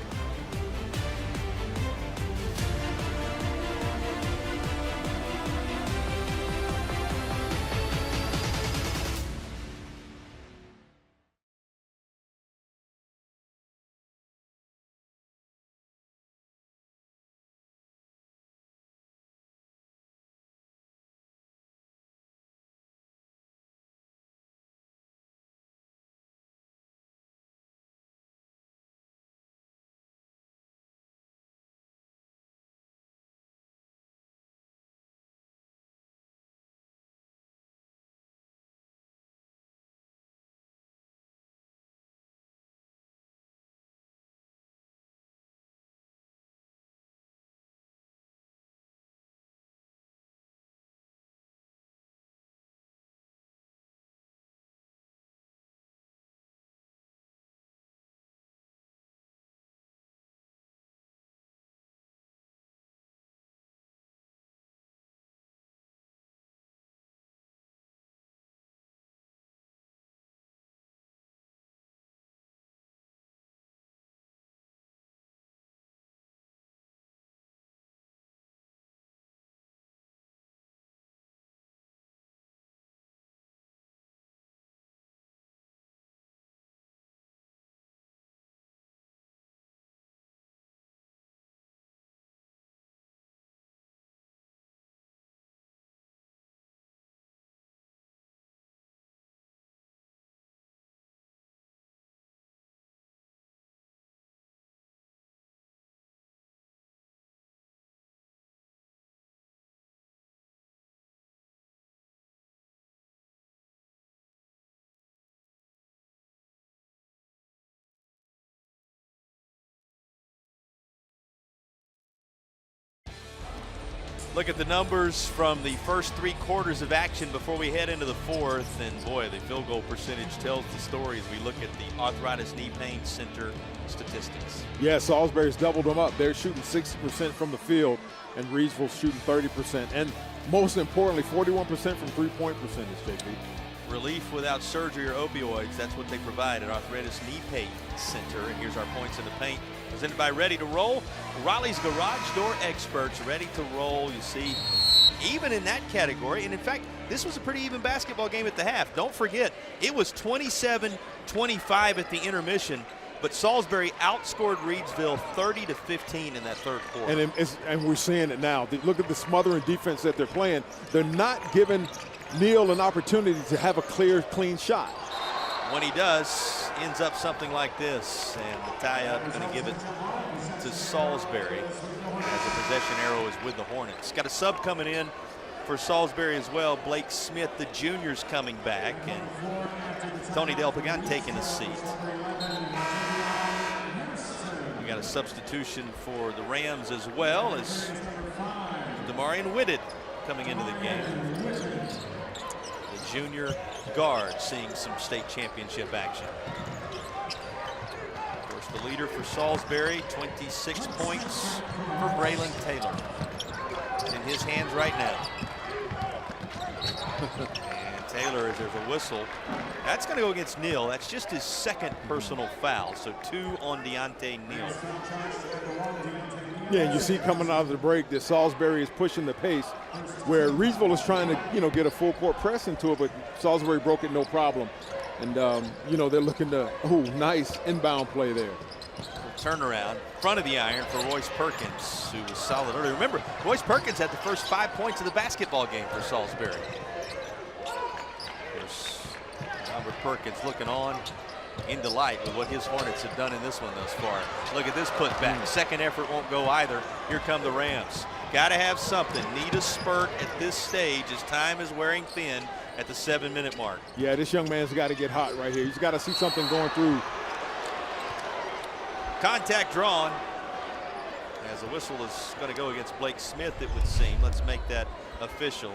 Look at the numbers from the first 3 quarters of action before we head into the fourth. And boy, the field goal percentage tells the story as we look at the Arthritis Knee Pain Center statistics. Yeah, Salisbury's doubled them up. They're shooting 60% from the field, and Reidsville's shooting 30%. And most importantly, 41% from three-point percentage, JP. Relief without surgery or opioids, that's what they provide at Arthritis Knee Pain Center. And here's our points in the paint, presented by Ready to Roll. Raleigh's garage door experts, ready to roll. You see, even in that category, and in fact, this was a pretty even basketball game at the half. Don't forget, it was 27-25 at the intermission, but Salisbury outscored Reidsville 30-15 in that third quarter. And we're seeing it now. Look at the smothering defense that they're playing. They're not giving Neal an opportunity to have a clear, clean shot. When he does, ends up something like this, and the tie-up going to give it to Salisbury as the possession arrow is with the Hornets. Got a sub coming in for Salisbury as well. Blake Smith, the junior's coming back, and Tony Del Pagan taking a seat. We got a substitution for the Rams as well as Demarion Whitted coming into the game. The junior guard seeing some state championship action. First The leader for Salisbury, 26 points for Braylon Taylor. It's in his hands right now. And Taylor, as there's a whistle, that's going to go against Neal. That's just his second personal foul, so 2 on Deontay Neal. Yeah, and you see coming out of the break that Salisbury is pushing the pace, where Reidsville is trying to, get a full court press into it, but Salisbury broke it no problem. And, they're looking to, nice inbound play there. Turnaround, front of the iron for Royce Perkins, who was solid earlier. Remember, Royce Perkins had the first 5 points of the basketball game for Salisbury. There's Robert Perkins looking on in delight with what his Hornets have done in this one thus far. Look at this putback. Second effort won't go either. Here come the Rams. Got to have something. Need a spurt at this stage as time is wearing thin at the 7-minute mark. Yeah, this young man's got to get hot right here. He's got to see something going through. Contact drawn. As the whistle is going to go against Blake Smith, it would seem. Let's make that official.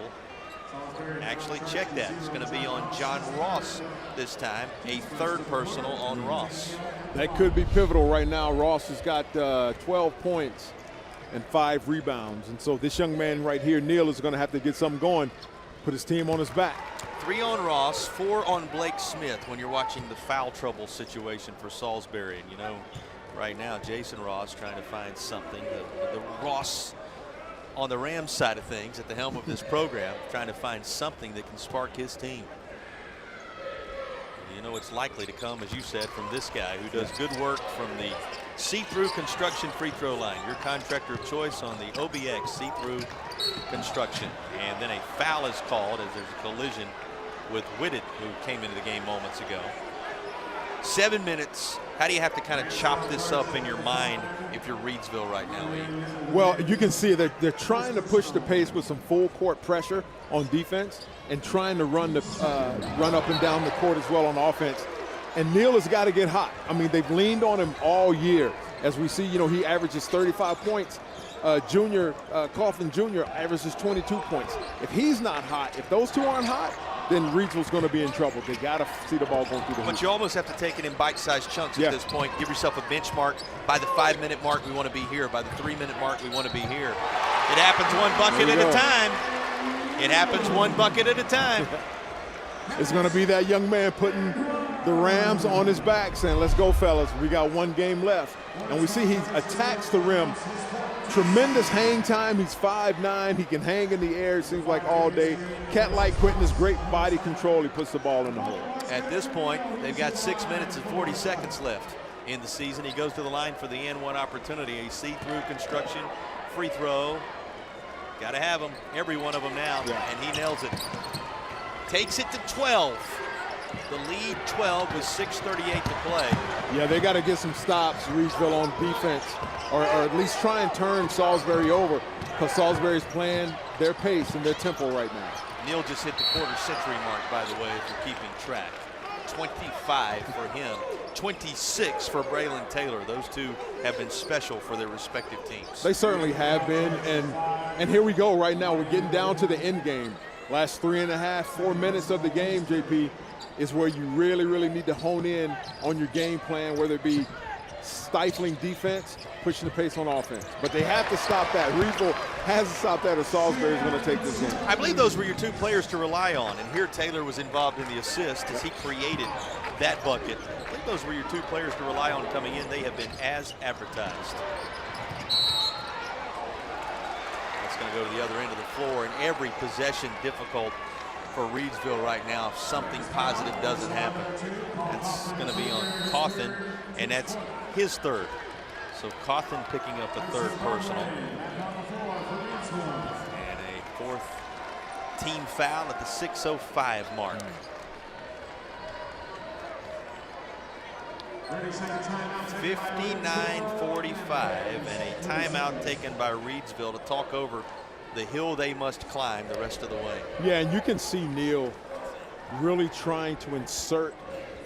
Actually, check that. It's going to be on John Ross this time. A third personal on Ross. That could be pivotal right now. Ross has got 12 points and 5 rebounds. And so this young man right here, Neal, is going to have to get something going, put his team on his back. 3 on Ross, 4 on Blake Smith when you're watching the foul trouble situation for Salisbury. And right now, Jason Ross trying to find something. The Ross on the Rams side of things at the helm of this program, trying to find something that can spark his team. It's likely to come, as you said, from this guy who does good work from the see-through construction free throw line. Your contractor of choice on the OBX see-through construction. And then a foul is called as there's a collision with Whitted, who came into the game moments ago. 7 minutes. How do you have to kind of chop this up in your mind if you're Reidsville right now, Ian? Well, you can see that they're trying to push the pace with some full court pressure on defense and trying to run up and down the court as well on offense. And Neal has got to get hot. I mean, they've leaned on him all year. As we see, he averages 35 points. Coughlin Jr. averages 22 points. If he's not hot, if those two aren't hot, then Reidsville's going to be in trouble. They got to see the ball going through the hoop. But you almost have to take it in bite-sized chunks at this point. Give yourself a benchmark. By the 5-minute mark, we want to be here. By the 3-minute mark, we want to be here. It happens one bucket at a time. It happens one bucket at a time. It's going to be that young man putting the Rams on his back, saying, let's go, fellas. We got 1 game left. And we see he attacks the rim. Tremendous hang time. He's 5'9". He can hang in the air, it seems like, all day. Cat-like quickness, great body control. He puts the ball in the hole. At this point, they've got 6 minutes and 40 seconds left in the season. He goes to the line for the N1 opportunity. A see-through construction free throw. Got to have them, every one of them now, and he nails it. Takes it to 12. The lead 12 with 6:38 to play. Yeah, they got to get some stops, Reidsville, on defense, or at least try and turn Salisbury over, because Salisbury's playing their pace and their tempo right now. Neal just hit the quarter-century mark, by the way, if you're keeping track. 25 for him, 26 for Braylon Taylor. Those two have been special for their respective teams. They certainly have been, and here we go right now. We're getting down to the end game. Last 3.5, 4 minutes of the game, JP, is where you really, really need to hone in on your game plan, whether it be stifling defense, pushing the pace on offense. But they have to stop that. Reidsville has to stop that, or Salisbury is going to take this game. I believe those were your 2 players to rely on, and here Taylor was involved in the assist as he created that bucket. I think those were your 2 players to rely on coming in. They have been as advertised. That's going to go to the other end of the floor, and every possession difficult for Reidsville right now if something positive doesn't happen. That's going to be on Coughlin, and that's his third. So Coughlin picking up a third personal. And a 4th team foul at the 6:05 mark. 59-45, and a timeout taken by Reidsville to talk over the hill they must climb the rest of the way. Yeah, and you can see Neal really trying to insert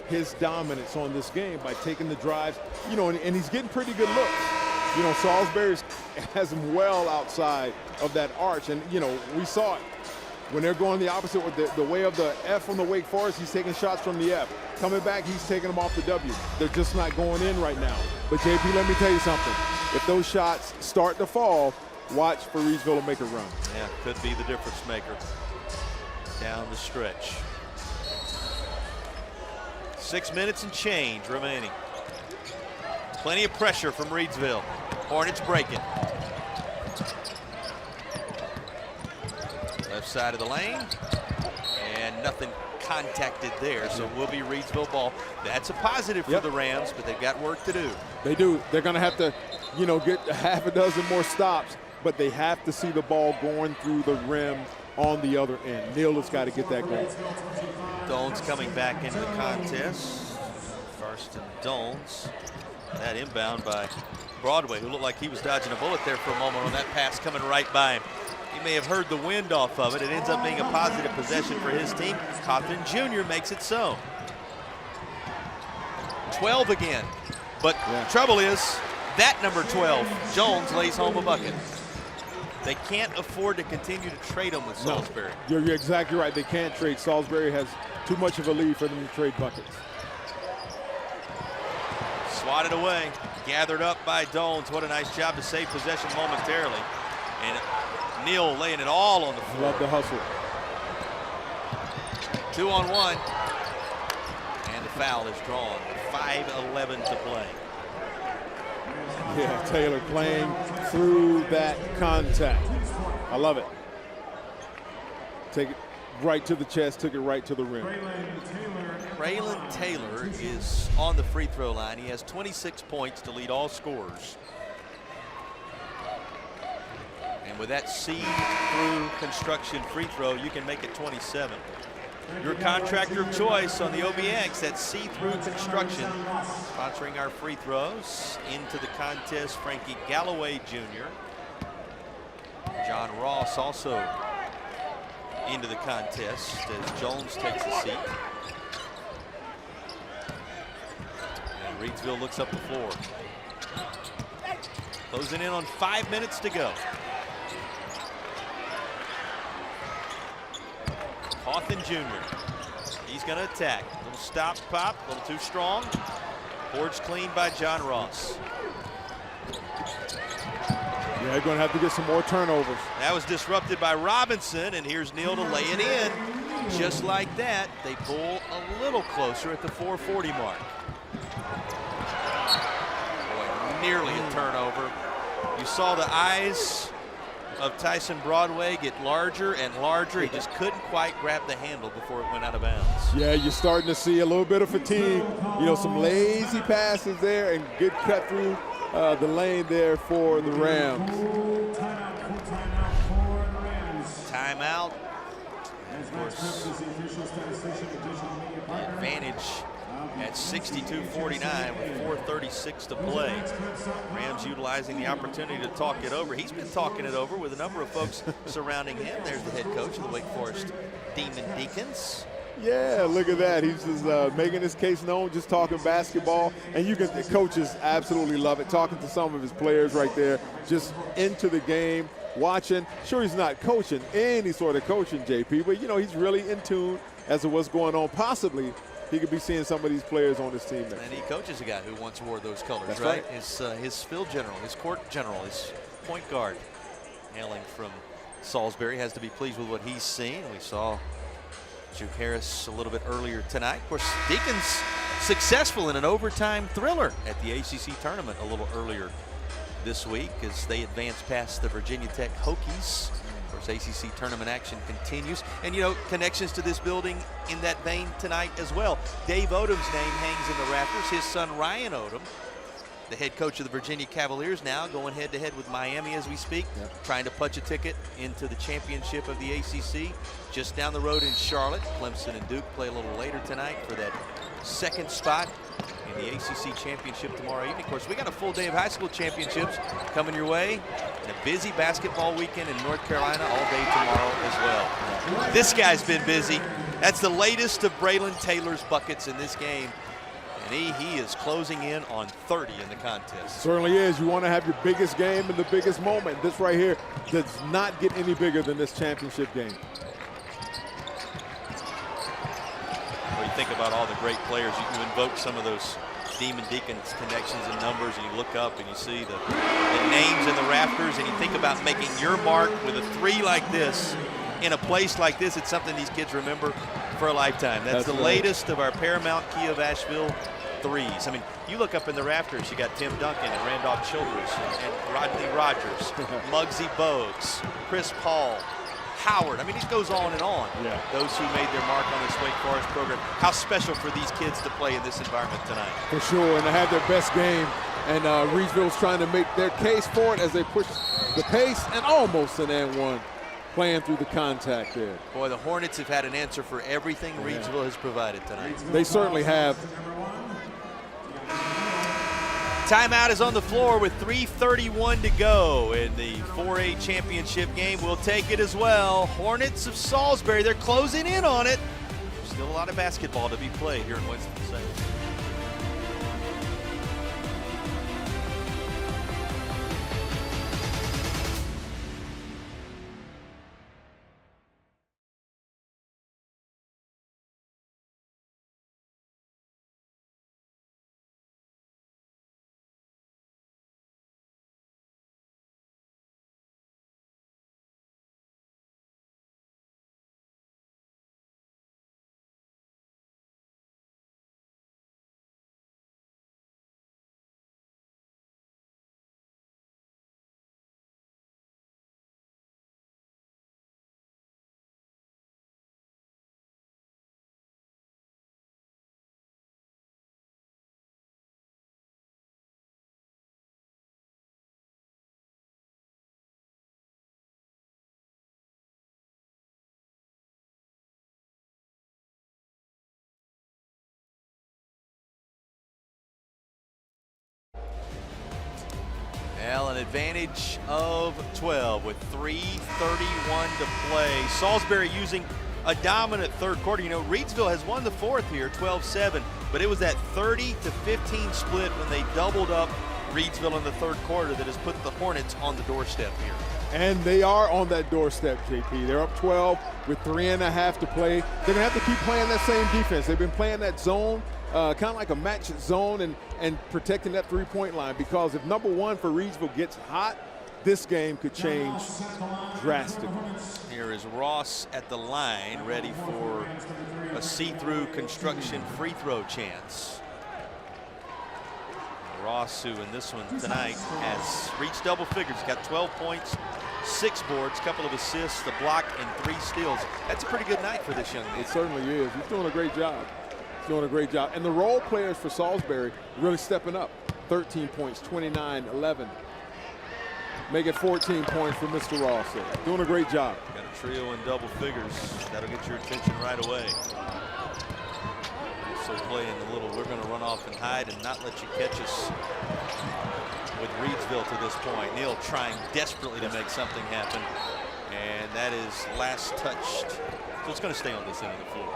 his dominance on this game by taking the drives, and he's getting pretty good looks. Salisbury has him well outside of that arch, and we saw it. When they're going the opposite with the way of the F from the Wake Forest, he's taking shots from the F. Coming back, he's taking them off the W. They're just not going in right now. But JP, let me tell you something. If those shots start to fall, watch for Reidsville to make a run. Yeah, could be the difference maker down the stretch. 6 minutes and change remaining. Plenty of pressure from Reidsville. Hornets breaking. Left side of the lane, and nothing contacted there, so will be Reidsville ball. That's a positive for the Rams, but they've got work to do. They do. They're going to have to, get half a dozen more stops, but they have to see the ball going through the rim on the other end. Neal has got to get that going. Dones coming back into the contest. First and Dones. That inbound by Broadway, who looked like he was dodging a bullet there for a moment on that pass coming right by him. He may have heard the wind off of it. It ends up being a positive possession for his team. Cawthon Jr. makes it so. 12 again. But trouble is, that number 12, Jones, lays home a bucket. They can't afford to continue to trade him with Salisbury. No, you're exactly right. They can't trade. Salisbury has too much of a lead for them to trade buckets. Swatted away, gathered up by Dones. What a nice job to save possession momentarily. And Neal laying it all on the floor. Love the hustle. 2-on-1. And the foul is drawn. 5:11 to play. Yeah, Taylor playing through that contact. I love it. Take it right to the chest, took it right to the rim. Braylon Taylor is on the free throw line. He has 26 points to lead all scorers. And with that see-through construction free throw, you can make it 27. Your contractor of choice on the OBX, that see-through construction, sponsoring our free throws. Into the contest, Frankie Galloway Jr. John Ross also into the contest as Jones takes a seat. And Reidsville looks up the floor. Closing in on 5 minutes to go. Cawthon Jr. He's going to attack. Little stop, pop, a little too strong. Boards clean by John Ross. Yeah, they're going to have to get some more turnovers. That was disrupted by Robinson, and here's Neal to lay it in. Just like that, they pull a little closer at the 4:40 mark. Boy, nearly a turnover. You saw the eyes of Tyson Broadway get larger and larger. He just couldn't quite grab the handle before it went out of bounds. Yeah, you're starting to see a little bit of fatigue. Some lazy passes there and good cut through the lane there for the Rams. Timeout. And of course, the advantage at 62-49 with 4:36 to play. Rams utilizing the opportunity to talk it over. He's been talking it over with a number of folks surrounding him. There's the head coach of the Wake Forest Demon Deacons. Yeah, look at that. He's just making his case known, just talking basketball. And the coaches absolutely love it. Talking to some of his players right there, just into the game, watching. Sure, he's not coaching any sort of coaching, JP, but, he's really in tune as to what's going on. Possibly he could be seeing some of these players on his team next. And he coaches a guy who once wore those colors, That's right? His field general, his court general, his point guard, hailing from Salisbury, has to be pleased with what he's seen. We saw Juke Harris a little bit earlier tonight. Of course, Deacons successful in an overtime thriller at the ACC tournament a little earlier this week as they advance past the Virginia Tech Hokies. Of course, ACC tournament action continues. And, connections to this building in that vein tonight as well. Dave Odom's name hangs in the rafters. His son, Ryan Odom, the head coach of the Virginia Cavaliers, now going head-to-head with Miami as we speak, trying to punch a ticket into the championship of the ACC. Just down the road in Charlotte, Clemson and Duke play a little later tonight for that second spot in the ACC championship tomorrow evening. Of course, we got a full day of high school championships coming your way, and a busy basketball weekend in North Carolina all day tomorrow as well. This guy's been busy. That's the latest of Braylon Taylor's buckets in this game. And he is closing in on 30 in the contest. Certainly is. You want to have your biggest game in the biggest moment. This right here does not get any bigger than this championship game. think about all the great players. You invoke some of those Demon Deacons connections and numbers, and you look up and you see the names in the rafters, and you think about making your mark with a 3 like this in a place like this. It's something these kids remember for a lifetime. That's the latest of our Paramount Key of Asheville 3s. I mean, you look up in the rafters, you got Tim Duncan and Randolph Childress and Rodney Rogers, Muggsy Bogues, Chris Paul, Howard. I mean, it goes on and on. Yeah. Those who made their mark on this Wake Forest program. How special for these kids to play in this environment tonight. For sure, and to have their best game. And Reidsville's trying to make their case for it as they push the pace and almost an and one, playing through the contact there. Boy, the Hornets have had an answer for everything Reidsville has provided tonight. They certainly have. Timeout is on the floor with 3:31 to go in the 4A championship game. We'll take it as well. Hornets of Salisbury, they're closing in on it. Still a lot of basketball to be played here in Winston-Salem. Well, an advantage of 12 with 3:31 to play. Salisbury using a dominant third quarter. You know, Reidsville has won the fourth here, 12-7, but it was that 30-15 split when they doubled up Reidsville in the third quarter that has put the Hornets on the doorstep here. And they are on that doorstep, JP. They're up 12 with 3.5 to play. They're going to have to keep playing that same defense. They've been playing that zone, kind of like a match zone and protecting that three-point line, because if number one for Reidsville gets hot, this game could change drastically. Here is Ross at the line, ready for a see-through construction free throw chance. Ross, who in this one tonight has reached double figures, got 12 points, 6 boards, couple of assists, a block, and 3 steals. That's a pretty good night for this young man. It certainly is. He's doing a great job. He's doing a great job. And the role players for Salisbury really stepping up. 13 points, 29, 11. Make it 14 points for Mr. Ross there. Doing a great job. Got a trio in double figures. That'll get your attention right away. So playing a little, we're going to run off and hide and not let you catch us with Reidsville to this point. Neal trying desperately to make something happen, and that is last touched. So it's going to stay on this end of the floor.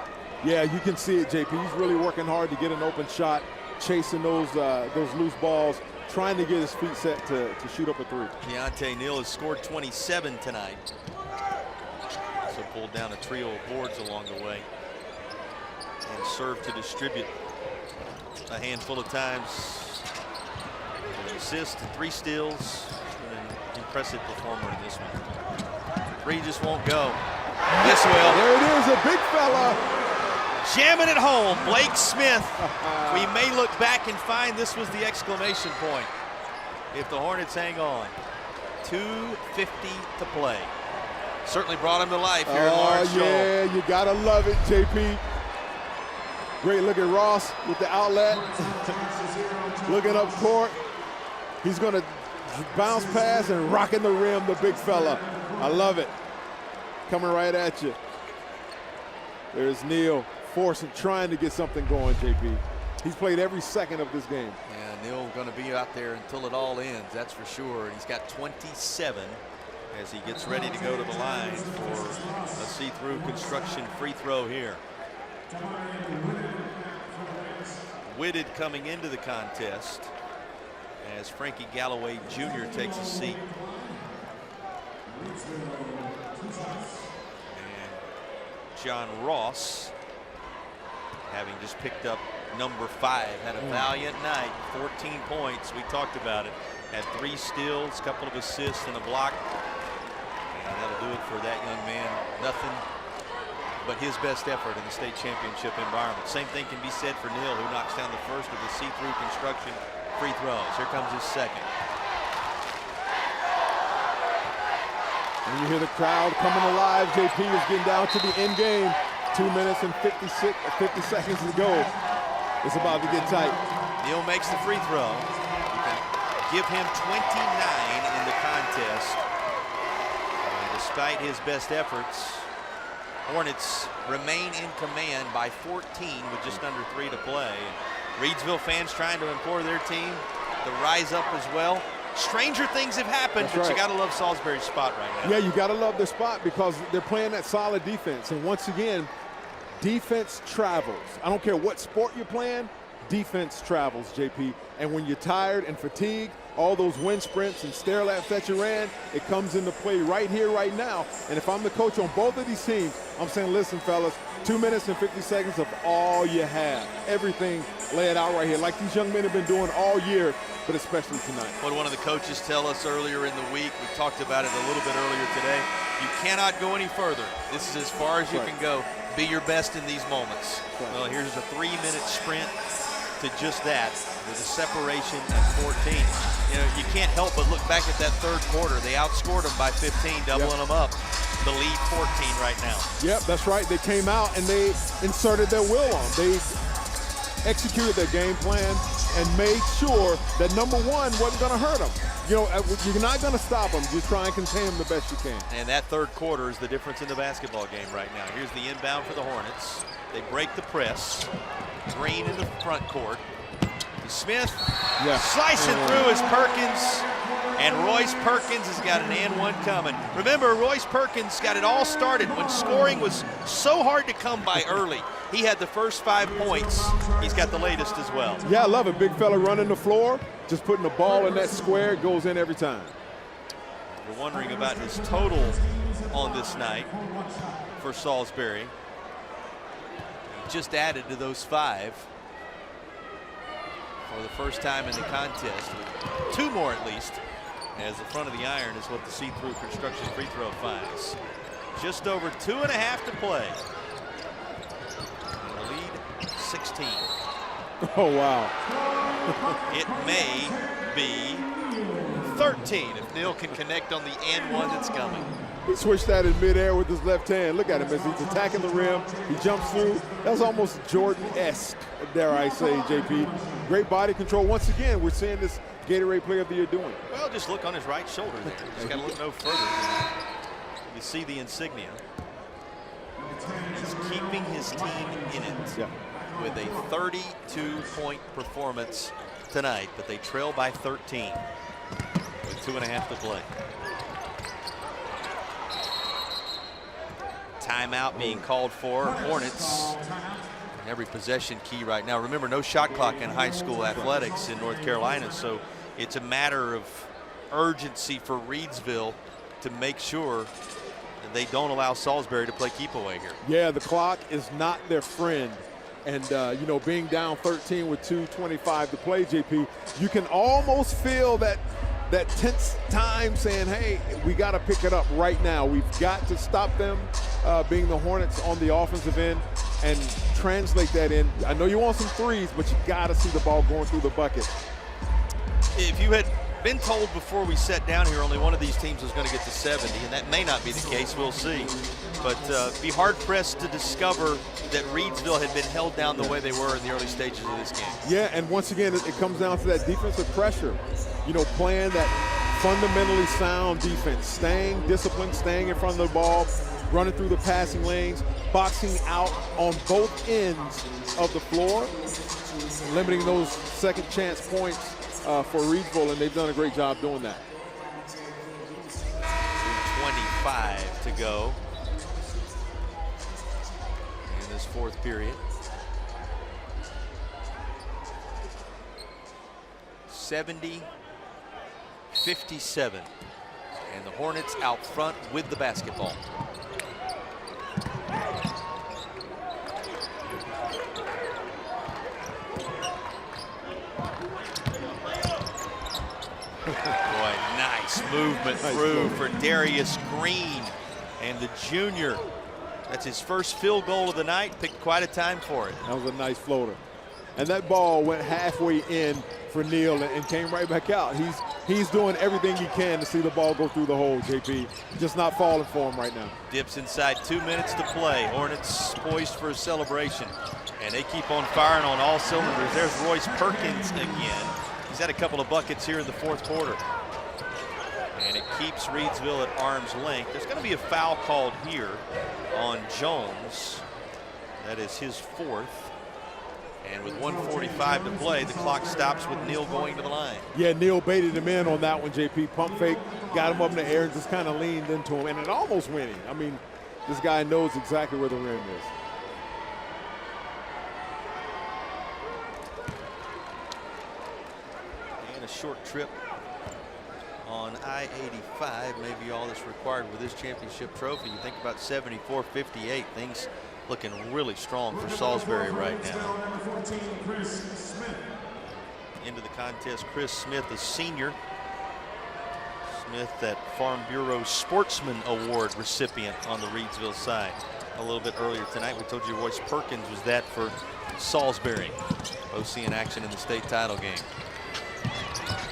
Yeah, you can see it, JP. He's really working hard to get an open shot, chasing those loose balls, trying to get his feet set to shoot up a three. Deontay Neal has scored 27 tonight. So pulled down a trio of boards along the way and served to distribute a handful of times. An assist and 3 steals. An impressive performer in this one. 3 just won't go. This will. There it is, a big fella. Jamming it home, Blake Smith. We may look back and find this was the exclamation point if the Hornets hang on. 2:50 to play. Certainly brought him to life here in Lawrence Shoal. Yeah, you gotta love it, JP. Great look at Ross with the outlet. Looking up court. He's gonna bounce pass and rocking the rim, the big fella. I love it. Coming right at you. There's Neal, trying to get something going, JP. He's played every second of this game. Yeah, Neal going to be out there until it all ends, that's for sure. He's got 27 as he gets ready to go to the line for a see-through construction free throw here. Whitted coming into the contest as Frankie Galloway Jr. takes a seat. And John Ross having just picked up number 5. Had a valiant night, 14 points. We talked about it. Had 3 steals, a couple of assists, and a block. And that'll do it for that young man. Nothing but his best effort in the state championship environment. Same thing can be said for Neal, who knocks down the first of the see-through construction free throws. Here comes his second. And you hear the crowd coming alive. JP is getting down to the end game. 2 minutes and 50 seconds to go. It's about to get tight. Neal makes the free throw. You can give him 29 in the contest. And despite his best efforts, Hornets remain in command by 14 with just under 3 to play. Reidsville fans trying to implore their team to rise up as well. Stranger things have happened, but you got to love Salisbury's spot right now. Yeah, you got to love their spot because they're playing that solid defense. And once again, defense travels. I don't care what sport you're playing, defense travels, JP. And when you're tired and fatigued, all those wind sprints and stair laps that you ran, it comes into play right here, right now. And if I'm the coach on both of these teams, I'm saying, listen, fellas, 2 minutes and 50 seconds of all you have. Everything, lay it out right here, like these young men have been doing all year, but especially tonight. What one of the coaches tell us earlier in the week, we talked about it a little bit earlier today, you cannot go any further. This is as far as you can go. Be your best in these moments. Well, here's a 3-minute sprint to just that with a separation at 14. You know, you can't help but look back at that third quarter. They outscored them by 15, doubling them up. The lead 14 right now. Yep, that's right. They came out and they inserted their will on. They executed their game plan and made sure that number 1 wasn't going to hurt them. You know, you're not going to stop them. Just try and contain them the best you can. And that third quarter is the difference in the basketball game right now. Here's the inbound for the Hornets. They break the press. Green in the front court. Smith slicing through is Perkins, and Royce Perkins has got an and one coming. Remember, Royce Perkins got it all started when scoring was so hard to come by early. He had the first 5 points. He's got the latest as well. Yeah, I love it. Big fella running the floor, just putting the ball in that square. It goes in every time. We're wondering about his total on this night for Salisbury. He just added to those 5. For the first time in the contest, 2 more at least, as the front of the iron is what the see-through construction free throw finds. Just over 2.5 to play. And the lead 16. Oh, wow. It may be 13 if Neal can connect on the and one that's coming. He switched that in midair with his left hand. Look at him as he's attacking the rim. He jumps through. That was almost Jordan-esque, dare I say, JP. Great body control. Once again, we're seeing this Gatorade Player of the Year doing. Well, just look on his right shoulder there. Just got to look no further. You see the insignia. He's keeping his team in it with a 32-point performance tonight, but they trail by 13 with 2.5 to play. Timeout being called for. Hornets every possession key right now. Remember, no shot clock in high school athletics in North Carolina, so it's a matter of urgency for Reidsville to make sure that they don't allow Salisbury to play keep away here. Yeah, the clock is not their friend. And, you know, being down 13 with 2:25 to play, JP, you can almost feel that tense time saying, hey, we got to pick it up right now. We've got to stop them, being the Hornets on the offensive end, and translate that in. I know you want some threes, but you got to see the ball going through the bucket. If you had been told before we sat down here only one of these teams was going to get to 70, and that may not be the case, we'll see. But be hard-pressed to discover that Reidsville had been held down the way they were in the early stages of this game. Yeah, and once again, it comes down to that defensive pressure. You know, playing that fundamentally sound defense, staying disciplined, staying in front of the ball, running through the passing lanes, boxing out on both ends of the floor, limiting those second chance points for Reidsville, and they've done a great job doing that. 2:25 to go in this fourth period. 70-57, and the Hornets out front with the basketball. Boy, nice movement through for Darius Green. And the junior, that's his first field goal of the night, picked quite a time for it. That was a nice floater. And that ball went halfway in for Neal and came right back out. He's doing everything he can to see the ball go through the hole, JP. Just not falling for him right now. Dips inside, 2 minutes to play. Hornets poised for a celebration. And they keep on firing on all cylinders. There's Royce Perkins again. He's had a couple of buckets here in the fourth quarter. And it keeps Reidsville at arm's length. There's going to be a foul called here on Jones. That is his fourth. And with 1:45 to play, the clock stops with Neal going to the line. Yeah, Neal baited him in on that one, JP. Pump fake, got him up in the air and just kind of leaned into him. And it almost went in. I mean, this guy knows exactly where the rim is. And a short trip on I-85 may be all that's required with this championship trophy. You think about 74-58, things looking really strong for Salisbury right now. Into the contest, Chris Smith, a senior. Smith, that Farm Bureau Sportsman Award recipient on the Reidsville side. A little bit earlier tonight, we told you Royce Perkins was that for Salisbury. OC in action in the state title game.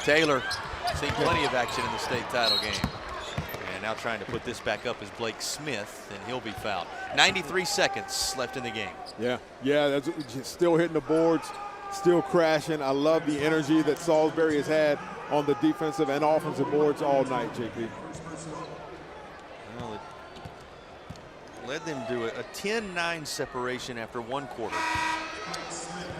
Taylor seen plenty of action in the state title game. And now trying to put this back up is Blake Smith, and he'll be fouled. 93 seconds left in the game. Yeah, that's still hitting the boards, still crashing. I love the energy that Salisbury has had on the defensive and offensive boards all night, JP. Well, it led them to a 10-9 separation after one quarter.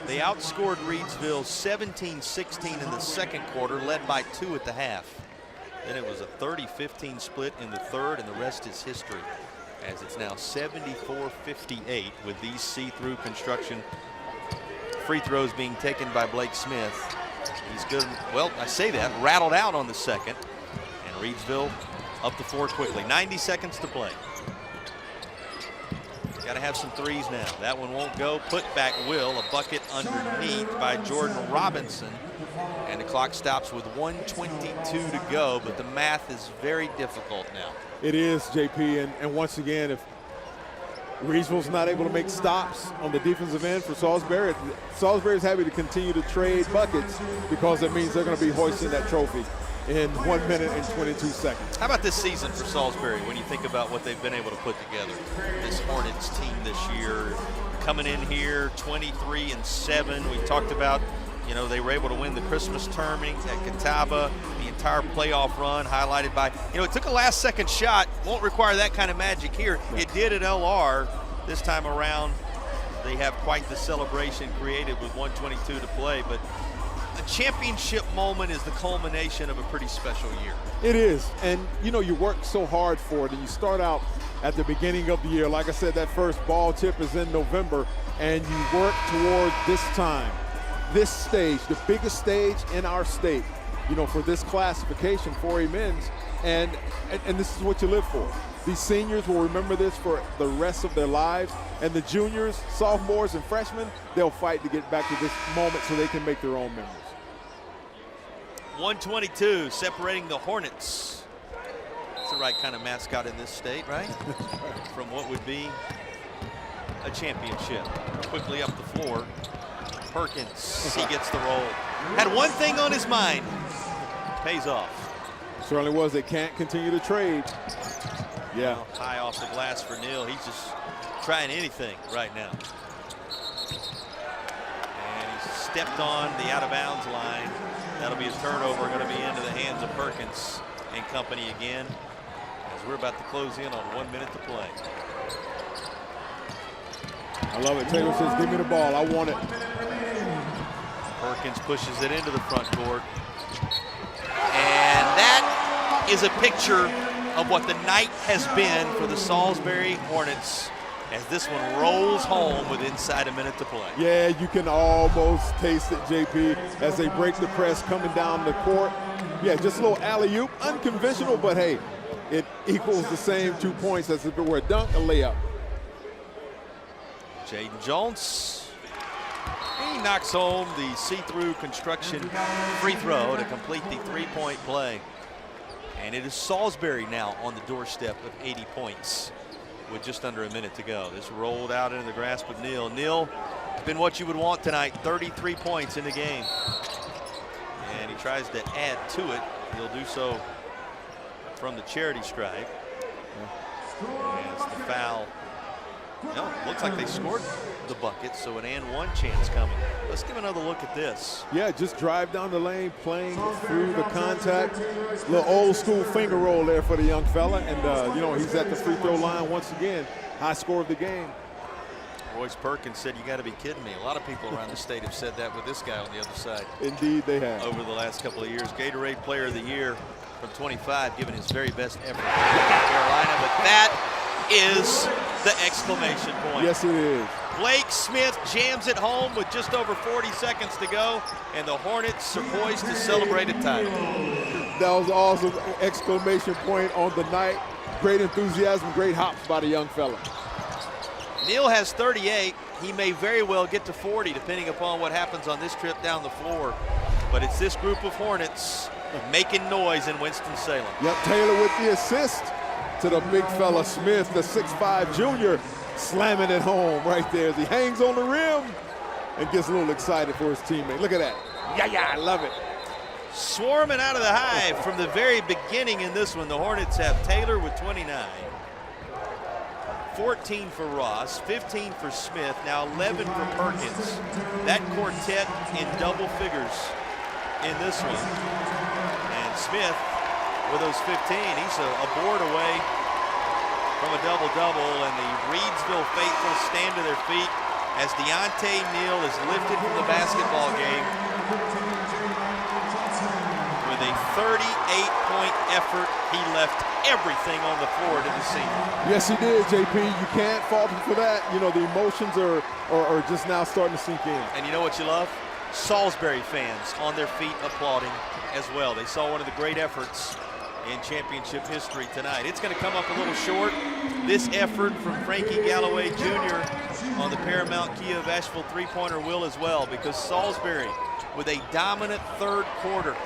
They outscored Reidsville 17-16 in the second quarter, led by 2 at the half. Then it was a 30-15 split in the third, and the rest is history, as it's now 74-58 with these see-through construction free throws being taken by Blake Smith. He's good. Well, I say that, rattled out on the second, and Reidsville up the 4 quickly. 90 seconds to play. Got to have some threes now. That one won't go. Put back will. A bucket underneath by Jordan Robinson. And the clock stops with 1:22 to go, but the math is very difficult now. It is, JP, and once again, if Reidsville's not able to make stops on the defensive end for Salisbury, Salisbury's happy to continue to trade buckets because it means they're going to be hoisting that trophy in 1 minute and 22 seconds. How about this season for Salisbury when you think about what they've been able to put together? This Hornets team this year coming in here 23-7. We talked about, you know, they were able to win the Christmas tournament at Catawba, the entire playoff run highlighted by, you know, it took a last second shot. Won't require that kind of magic here. It did at LR this time around. They have quite the celebration created with 1:22 to play, but the championship moment is the culmination of a pretty special year. It is, and you know, you work so hard for it, and you start out at the beginning of the year. Like I said, that first ball tip is in November, and you work toward this time, this stage, the biggest stage in our state, you know, for this classification, 4A men's, and this is what you live for. These seniors will remember this for the rest of their lives, and the juniors, sophomores, and freshmen, they'll fight to get back to this moment so they can make their own memories. 1:22 separating the Hornets. It's the right kind of mascot in this state, right? From what would be a championship. Quickly up the floor. Perkins, he gets the roll. Had one thing on his mind. Pays off. Certainly was. They can't continue to trade. Yeah. Well, high off the glass for Neal. He's just trying anything right now. And he's stepped on the out-of-bounds line. That'll be a turnover, going to be into the hands of Perkins and company again, as we're about to close in on 1 minute to play. I love it. Taylor says, give me the ball. I want it. Perkins pushes it into the front court. And that is a picture of what the night has been for the Salisbury Hornets as this one rolls home with inside a minute to play. Yeah, you can almost taste it, JP, as they break the press coming down the court. Yeah, just a little alley-oop, unconventional, but hey, it equals the same 2 points as if it were a dunk, a layup. Jaden Jones, he knocks home the see-through construction free throw to complete the three-point play. And it is Salisbury now on the doorstep of 80 points with just under a minute to go. This rolled out into the grasp of Neal. Neal, been what you would want tonight, 33 points in the game. And he tries to add to it. He'll do so from the charity stripe. As the foul, well, looks like they scored the bucket, so an and one chance coming. Let's give another look at this. Yeah, just drive down the lane, playing through the contact. Little old school finger roll there for the young fella. And, you know, he's at the free throw line once again. High score of the game. Royce Perkins said, "You got to be kidding me." A lot of people around the state have said that with this guy on the other side. Indeed, they have. Over the last couple of years. Gatorade Player of the Year from 25, giving his very best effort for Carolina. But that is the exclamation point. Yes, it is. Blake Smith jams it home with just over 40 seconds to go, and the Hornets are poised to celebrate a title. That was awesome. Exclamation point on the night. Great enthusiasm, great hops by the young fella. Neal has 38. He may very well get to 40 depending upon what happens on this trip down the floor. But it's this group of Hornets making noise in Winston-Salem. Yep, Taylor with the assist to the big fella Smith, the 6'5 junior, slamming it home right there as he hangs on the rim and gets a little excited for his teammate. Look at that. Yeah, I love it. Swarming out of the hive from the very beginning in this one. The Hornets have Taylor with 29. 14 for Ross, 15 for Smith, now 11 for Perkins. That quartet in double figures in this one. And Smith with those 15, he's a board away from a double-double, and the Reidsville faithful stand to their feet as Deontay Neal is lifted from the basketball game with a 38-point effort. He left everything on the floor to the senior. Yes, he did, JP. You can't fault him for that. You know, the emotions are just now starting to sink in. And you know what you love? Salisbury fans on their feet applauding as well. They saw one of the great efforts in championship history tonight. It's going to come up a little short. This effort from Frankie Galloway Jr. on the Paramount Kia of Asheville three-pointer will as well, because Salisbury, with a dominant third quarter,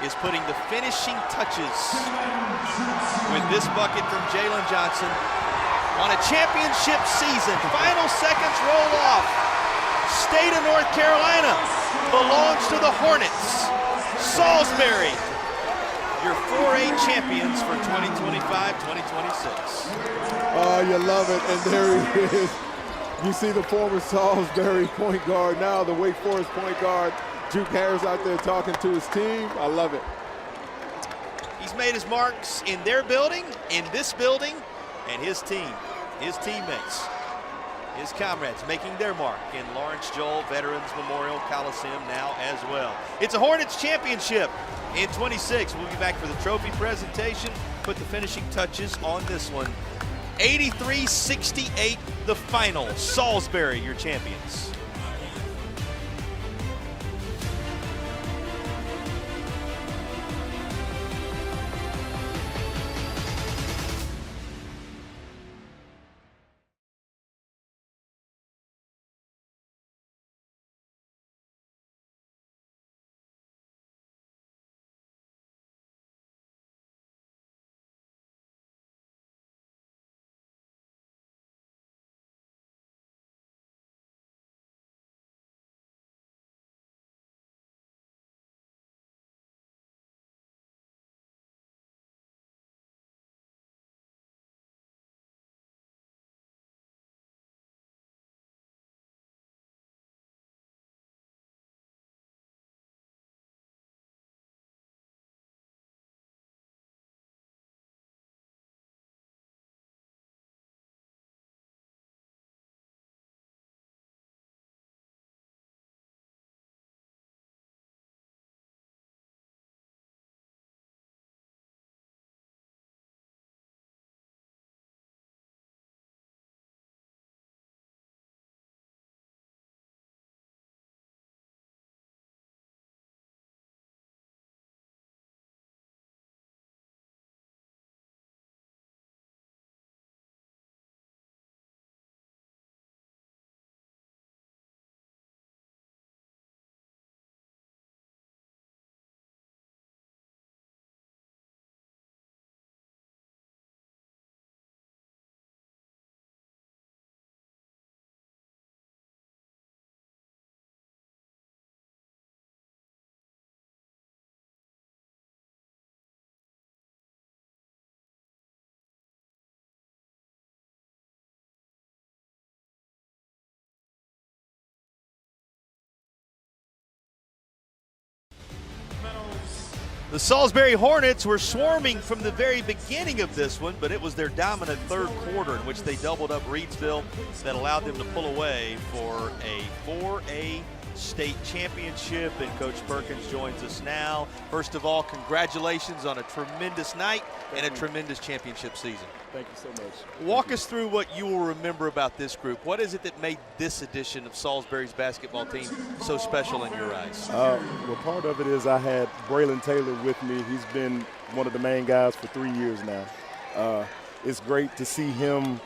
is putting the finishing touches with this bucket from Jalen Johnson on a championship season. Final seconds roll off. State of North Carolina belongs to the Hornets. Salisbury, your 4A champions for 2025-2026. Oh, you love it, and there he is. You see the former Salisbury point guard, now the Wake Forest point guard, Juke Harris out there talking to his team. I love it. He's made his marks in their building, in this building, and his team, his teammates, his comrades making their mark in Lawrence Joel Veterans Memorial Coliseum now as well. It's a Hornets championship in 26. We'll be back for the trophy presentation, put the finishing touches on this one. 83-68 the final. Salisbury, your champions. The Salisbury Hornets were swarming from the very beginning of this one, but it was their dominant third quarter in which they doubled up Reidsville that allowed them to pull away for a 4A state championship. And Coach Perkins joins us now. First of all, congratulations on a tremendous night and a tremendous championship season. Thank you so much. Walk us through what you will remember about this group. What is it that made this edition of Salisbury's basketball team so special in your eyes? Well, part of it is I had Braylon Taylor with me. He's been one of the main guys for 3 years now. It's great to see him,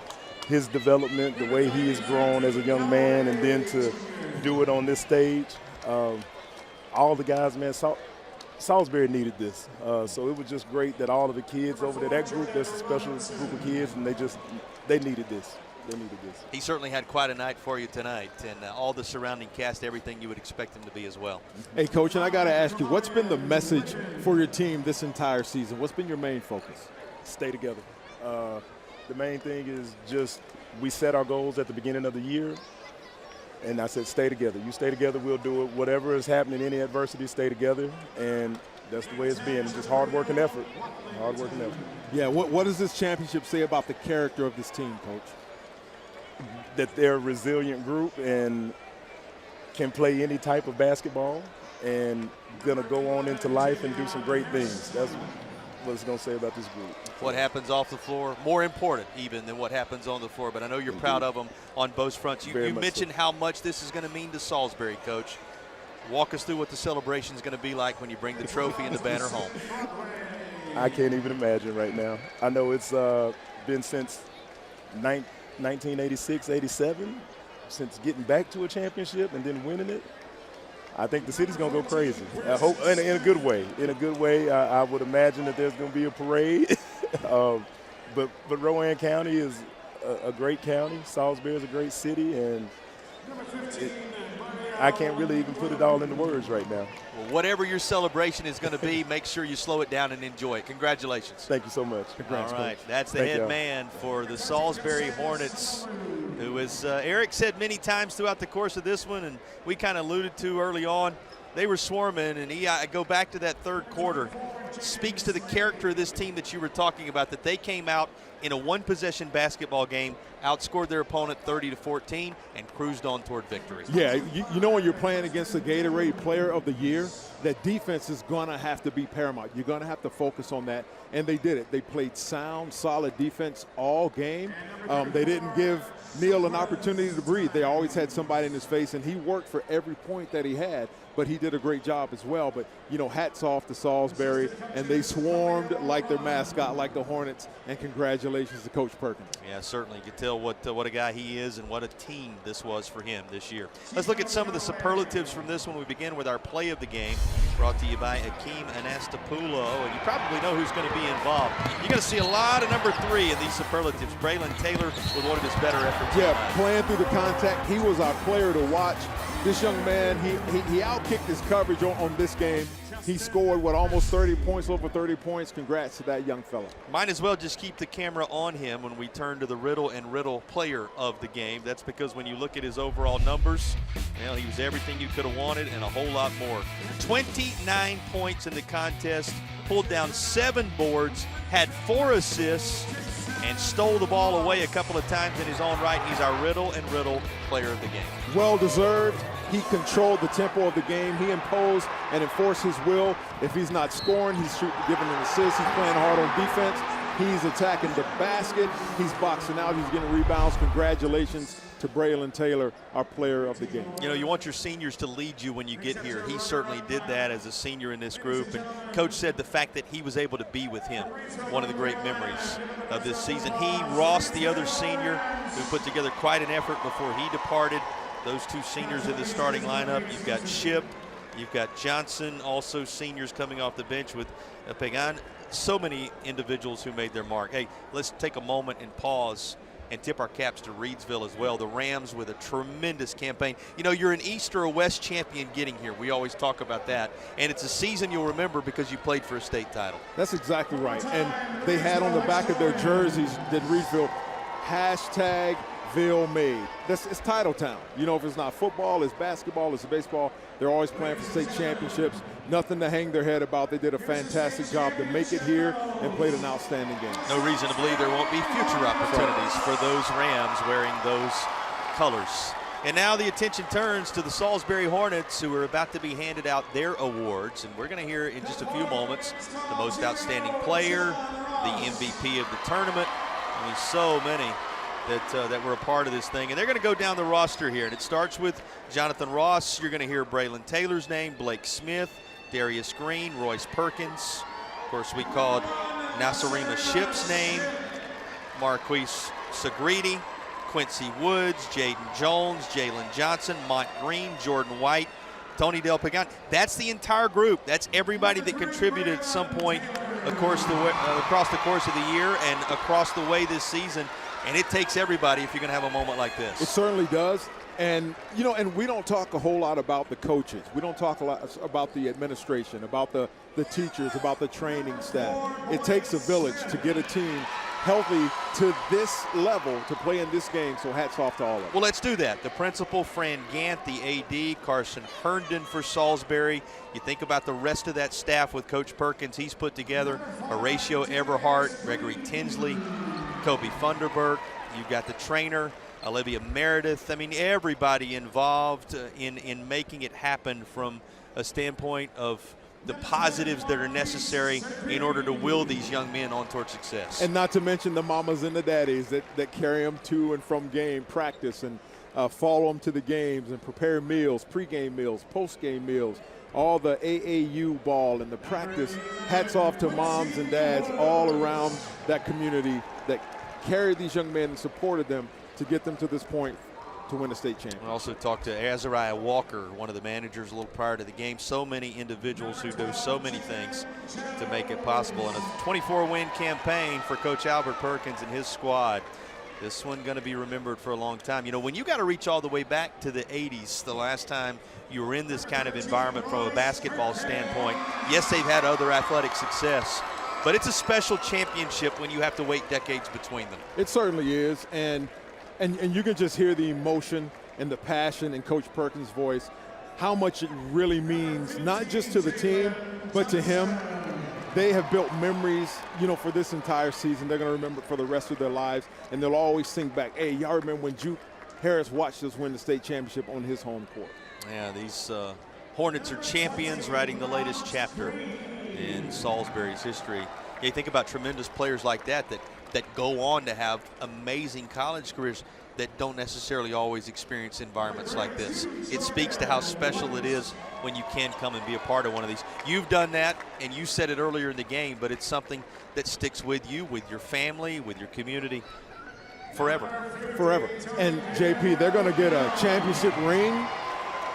his development, the way he has grown as a young man, and then to do it on this stage. All the guys, man, Salisbury needed this. So it was just great that all of the kids over there, that group, that's a special group of kids, and they needed this. They needed this. He certainly had quite a night for you tonight, and all the surrounding cast, everything you would expect him to be as well. Hey, Coach, and I got to ask you, what's been the message for your team this entire season? What's been your main focus? Stay together. The main thing is just we set our goals at the beginning of the year, and I said, stay together. You stay together, we'll do it. Whatever is happening, any adversity, stay together. And that's the way it's been. It's just hard work and effort. Hard work and effort. Yeah, what does this championship say about the character of this team, Coach? That they're a resilient group and can play any type of basketball and going to go on into life and do some great things. That's what it's going to say about this group. What happens off the floor, more important even than what happens on the floor. But I know you're proud of them on both fronts. You mentioned how much this is going to mean to Salisbury, Coach. Walk us through what the celebration is going to be like when you bring the trophy and the banner home. I can't even imagine right now. I know it's been since 1986, 87, since getting back to a championship and then winning it. I think the city's going to go crazy. I hope in a good way. In a good way, I would imagine that there's going to be a parade. But Rowan County is a great county. Salisbury is a great city, and I can't really even put it all into words right now. Well, whatever your celebration is going to be, make sure you slow it down and enjoy it. Congratulations. Thank you so much. Congrats, all right, Coach. that's the head man for the Salisbury Hornets, who, as Eric said many times throughout the course of this one, and we kind of alluded to early on, they were swarming, and I go back to that third quarter. It speaks to the character of this team that you were talking about, that they came out in a one-possession basketball game, outscored their opponent 30-14, and cruised on toward victory. Yeah, you know when you're playing against the Gatorade Player of the Year, that defense is going to have to be paramount. You're going to have to focus on that, and they did it. They played sound, solid defense all game. They didn't give Neal an opportunity to breathe. They always had somebody in his face, and he worked for every point that he had, but he did a great job as well. But, you know, hats off to Salisbury, and they swarmed like their mascot, like the Hornets, and congratulations to Coach Perkins. Yeah, certainly. You can tell what a guy he is and what a team this was for him this year. Let's look at some of the superlatives from this one. We begin with our play of the game, brought to you by Akeem Anastapulo, and you probably know who's going to be involved. You're going to see a lot of number 3 in these superlatives. Braylon Taylor with one of his better efforts. Yeah, playing through the contact. He was our player to watch. This young man, he outkicked his coverage on this game. He scored, almost 30 points, over 30 points. Congrats to that young fella. Might as well just keep the camera on him when we turn to the Riddle and Riddle player of the game. That's because when you look at his overall numbers, well, he was everything you could have wanted and a whole lot more. 29 points in the contest, pulled down 7 boards, had 4 assists, and stole the ball away a couple of times in his own right. He's our Riddle and Riddle player of the game. Well deserved. He controlled the tempo of the game. He imposed and enforced his will. If he's not scoring, he's giving an assist. He's playing hard on defense. He's attacking the basket. He's boxing out. He's getting rebounds. Congratulations to Braylon Taylor, our player of the game. You know, you want your seniors to lead you when you get here. He certainly did that as a senior in this group. And Coach said the fact that he was able to be with him, one of the great memories of this season. He, Ross, the other senior, who put together quite an effort before he departed. Those 2 seniors in the starting lineup. You've got Ship, you've got Johnson, also seniors coming off the bench with Pagan. So many individuals who made their mark. Hey, let's take a moment and pause and tip our caps to Reidsville as well. The Rams with a tremendous campaign. You know, you're an East or a West champion getting here. We always talk about that. And it's a season you'll remember because you played for a state title. That's exactly right. And they had on the back of their jerseys that Reidsville, hashtag made. It's title town. You know, if it's not football, it's basketball, it's baseball. They're always playing for state championships. Nothing to hang their head about. They did a fantastic job to make it here and played an outstanding game. No reason to believe there won't be future opportunities for those Rams wearing those colors. And now the attention turns to the Salisbury Hornets, who are about to be handed out their awards. And we're going to hear in just a few moments the most outstanding player, the MVP of the tournament. I mean, so many that were a part of this thing. And they're going to go down the roster here. And it starts with Jonathan Ross. You're going to hear Braylon Taylor's name, Blake Smith, Darius Green, Royce Perkins. Of course, we called Nasarima Ship's name, Marquise Sagridi, Quincy Woods, Jaden Jones, Jalen Johnson, Mont Green, Jordan White, Tony Del Pagan. That's the entire group. That's everybody that contributed at some point across the course of the year and across the way this season. And it takes everybody if you're going to have a moment like this. It certainly does. And, you know, and we don't talk a whole lot about the coaches. We don't talk a lot about the administration, about the teachers, about the training staff. It takes a village to get a team healthy to this level to play in this game, so hats off to all of them. Well, let's do that. The principal, Fran Gant, the AD, Carson Herndon for Salisbury. You think about the rest of that staff with Coach Perkins. He's put together Horatio Everhart, Gregory Tinsley, Kobe Funderburg. You've got the trainer, Olivia Meredith. I mean, everybody involved in making it happen from a standpoint of the positives that are necessary in order to will these young men on towards success. And not to mention the mamas and the daddies that carry them to and from game practice and follow them to the games and prepare meals, pregame meals, postgame meals, all the AAU ball and the practice. Hats off to moms and dads all around that community that carried these young men and supported them to get them to this point to win a state championship. We also talked to Azariah Walker, one of the managers, a little prior to the game. So many individuals who do so many things to make it possible. And a 24-win campaign for Coach Albert Perkins and his squad. This one going to be remembered for a long time. You know, when you got to reach all the way back to the 80s, the last time you were in this kind of environment from a basketball standpoint, yes, they've had other athletic success, but it's a special championship when you have to wait decades between them. It certainly is. And you can just hear the emotion and the passion in Coach Perkins' voice, how much it really means, not just to the team, but to him. They have built memories, you know, for this entire season. They're going to remember it for the rest of their lives, and they'll always think back, hey, y'all remember when Juke Harris watched us win the state championship on his home court. Yeah, these Hornets are champions, writing the latest chapter in Salisbury's history. You think about tremendous players like that go on to have amazing college careers that don't necessarily always experience environments like this. It speaks to how special it is when you can come and be a part of one of these. You've done that, and you said it earlier in the game, but it's something that sticks with you, with your family, with your community forever. Forever. And, JP, they're going to get a championship ring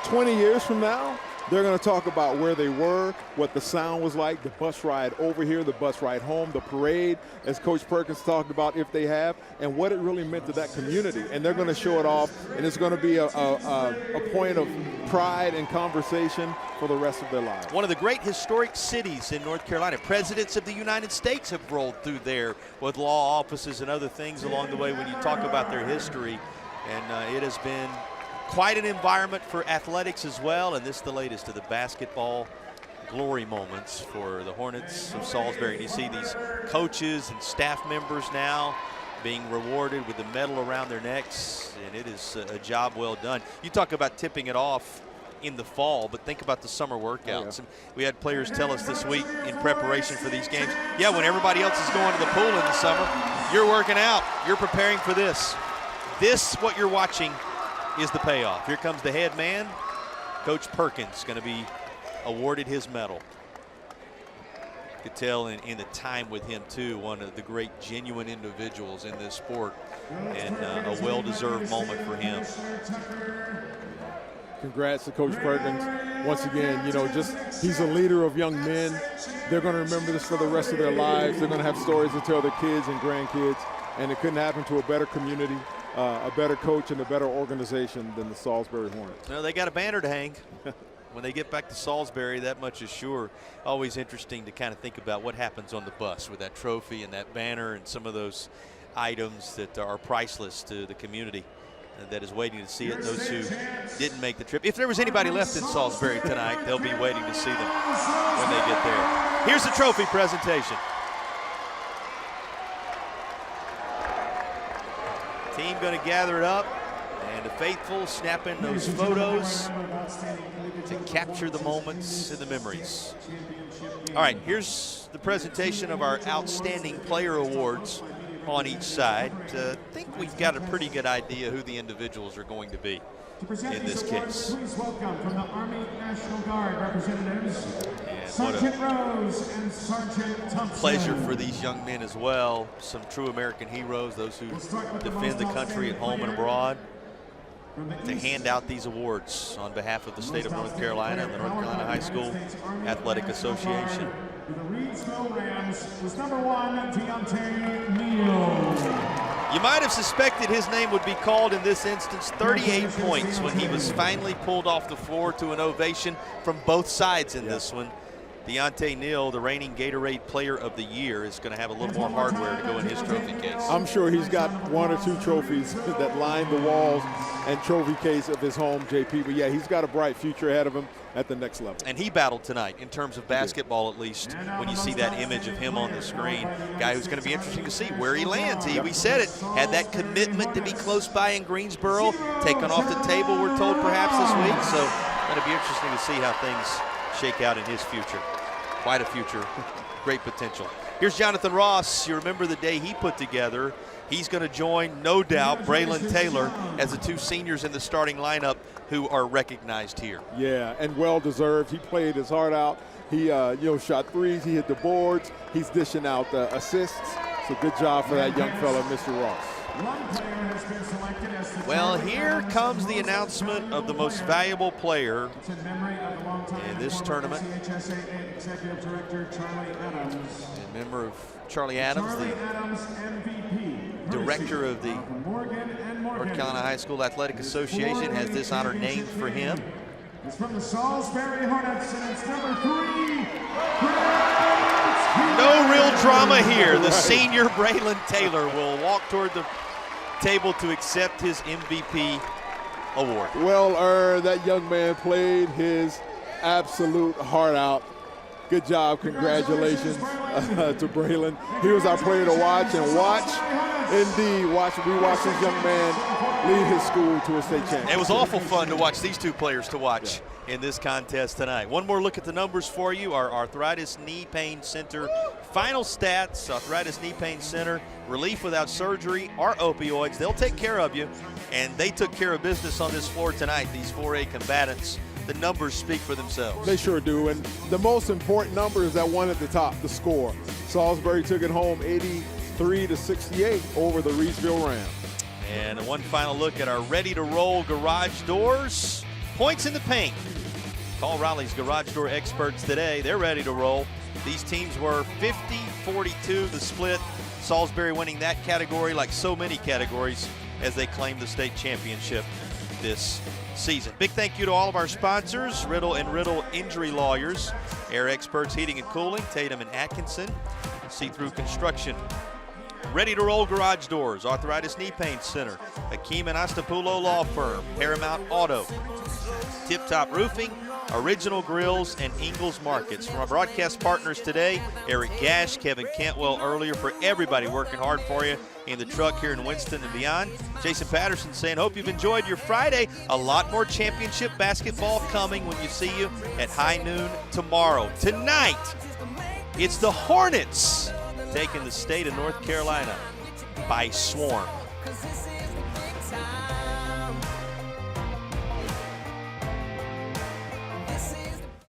20 years from now. They're going to talk about where they were, what the sound was like, the bus ride over here, the bus ride home, the parade, as Coach Perkins talked about, if they have, and what it really meant to that community. And they're going to show it off, and it's going to be a point of pride and conversation for the rest of their lives. One of the great historic cities in North Carolina. Presidents of the United States have rolled through there with law offices and other things along the way when you talk about their history. And it has been quite an environment for athletics as well, and this is the latest of the basketball glory moments for the Hornets of Salisbury. And you see these coaches and staff members now being rewarded with the medal around their necks, and it is a job well done. You talk about tipping it off in the fall, but think about the summer workouts. And we had players tell us this week in preparation for these games, yeah, when everybody else is going to the pool in the summer, you're working out, you're preparing for this. This, what you're watching, is the payoff. Here comes the head man, Coach Perkins, going to be awarded his medal. You could tell in the time with him, too, one of the great genuine individuals in this sport, and a well-deserved moment for him. Congrats to Coach Perkins. Once again, you know, he's a leader of young men. They're going to remember this for the rest of their lives. They're going to have stories to tell their kids and grandkids, and it couldn't happen to a better community, a better coach, and a better organization than the Salisbury Hornets. Well, they got a banner to hang. When they get back to Salisbury, that much is sure. Always interesting to kind of think about what happens on the bus with that trophy and that banner and some of those items that are priceless to the community that is waiting to see it. Those who didn't make the trip. If there was anybody left in Salisbury tonight, they'll be waiting to see them when they get there. Here's the trophy presentation. Team going to gather it up, and the faithful snapping those photos to capture the moments and the memories. All right, here's the presentation of our Outstanding Player Awards on each side. I think we've got a pretty good idea who the individuals are going to be in this case. Please welcome from the Army National Guard representatives, And Sergeant Rose and Sergeant Thompson. Pleasure for these young men as well. Some true American heroes, those who defend the country at home and abroad, to hand out these awards on behalf of the state of North Carolina and the North Carolina High School Athletic Association. The Reidsville Rams was number 1, Deontay Neal. You might have suspected his name would be called in this instance. 38 points when he was finally pulled off the floor to an ovation from both sides in this one. Deontay Neal, the reigning Gatorade Player of the Year, is going to have a little more hardware to go in his trophy case. I'm sure he's got 1 or 2 trophies that line the walls and trophy case of his home, JP. But yeah, he's got a bright future ahead of him at the next level. And he battled tonight in terms of basketball, at least, when you see that image of him on the screen. Guy who's going to be interesting to see where he lands. We said it, had that commitment to be close by in Greensboro, taken off the table, we're told, perhaps this week. So it'll be interesting to see how things shake out in his future. Quite a future, great potential. Here's Jonathan Ross. You remember the day he put together. He's going to join, no doubt, Braylon Taylor as the 2 seniors in the starting lineup who are recognized here. Yeah, and well-deserved. He played his heart out. He shot threes. He hit the boards. He's dishing out assists. So good job for that young fella, Mr. Ross. Well, here comes the announcement of the most valuable player in this tournament. In memory of Charlie Adams, the director of the North Carolina High School Athletic Association, has this honor named for him. It's from the Salisbury Hornets, and it's number 3. No real drama here. The senior Braylon Taylor will walk toward the table to accept his MVP award. Well earned. That young man played his absolute heart out. Good job. Congratulations to Braylon. He was our player to watch, and we watch this young man lead his school to a state championship. It was awful fun to watch these 2 players in this contest tonight. One more look at the numbers for you. Our Arthritis Knee Pain Center final stats. Arthritis Knee Pain Center, relief without surgery or opioids. They'll take care of you, and they took care of business on this floor tonight, these 4A combatants. The numbers speak for themselves. They sure do, and the most important number is that one at the top, the score. Salisbury took it home 83-68 over the Reidsville Rams. And one final look at our ready-to-roll garage doors. Points in the paint. Call Raleigh's garage door experts today. They're ready to roll. These teams were 50-42 the split. Salisbury winning that category like so many categories as they claim the state championship this season. Big thank you to all of our sponsors, Riddle & Riddle Injury Lawyers, Air Experts Heating and Cooling, Tatum & Atkinson, See-Through Construction, Ready to Roll Garage Doors, Arthritis Knee Pain Center, Hakeem and Astapulo Law Firm, Paramount Auto, Tip Top Roofing, Original Grills, and Ingalls Markets. From our broadcast partners today, Eric Gash, Kevin Cantwell earlier, for everybody working hard for you in the truck here in Winston and beyond. Jason Patterson saying, hope you've enjoyed your Friday. A lot more championship basketball coming when you see you at high noon tomorrow. Tonight, it's the Hornets taking the state of North Carolina by swarm.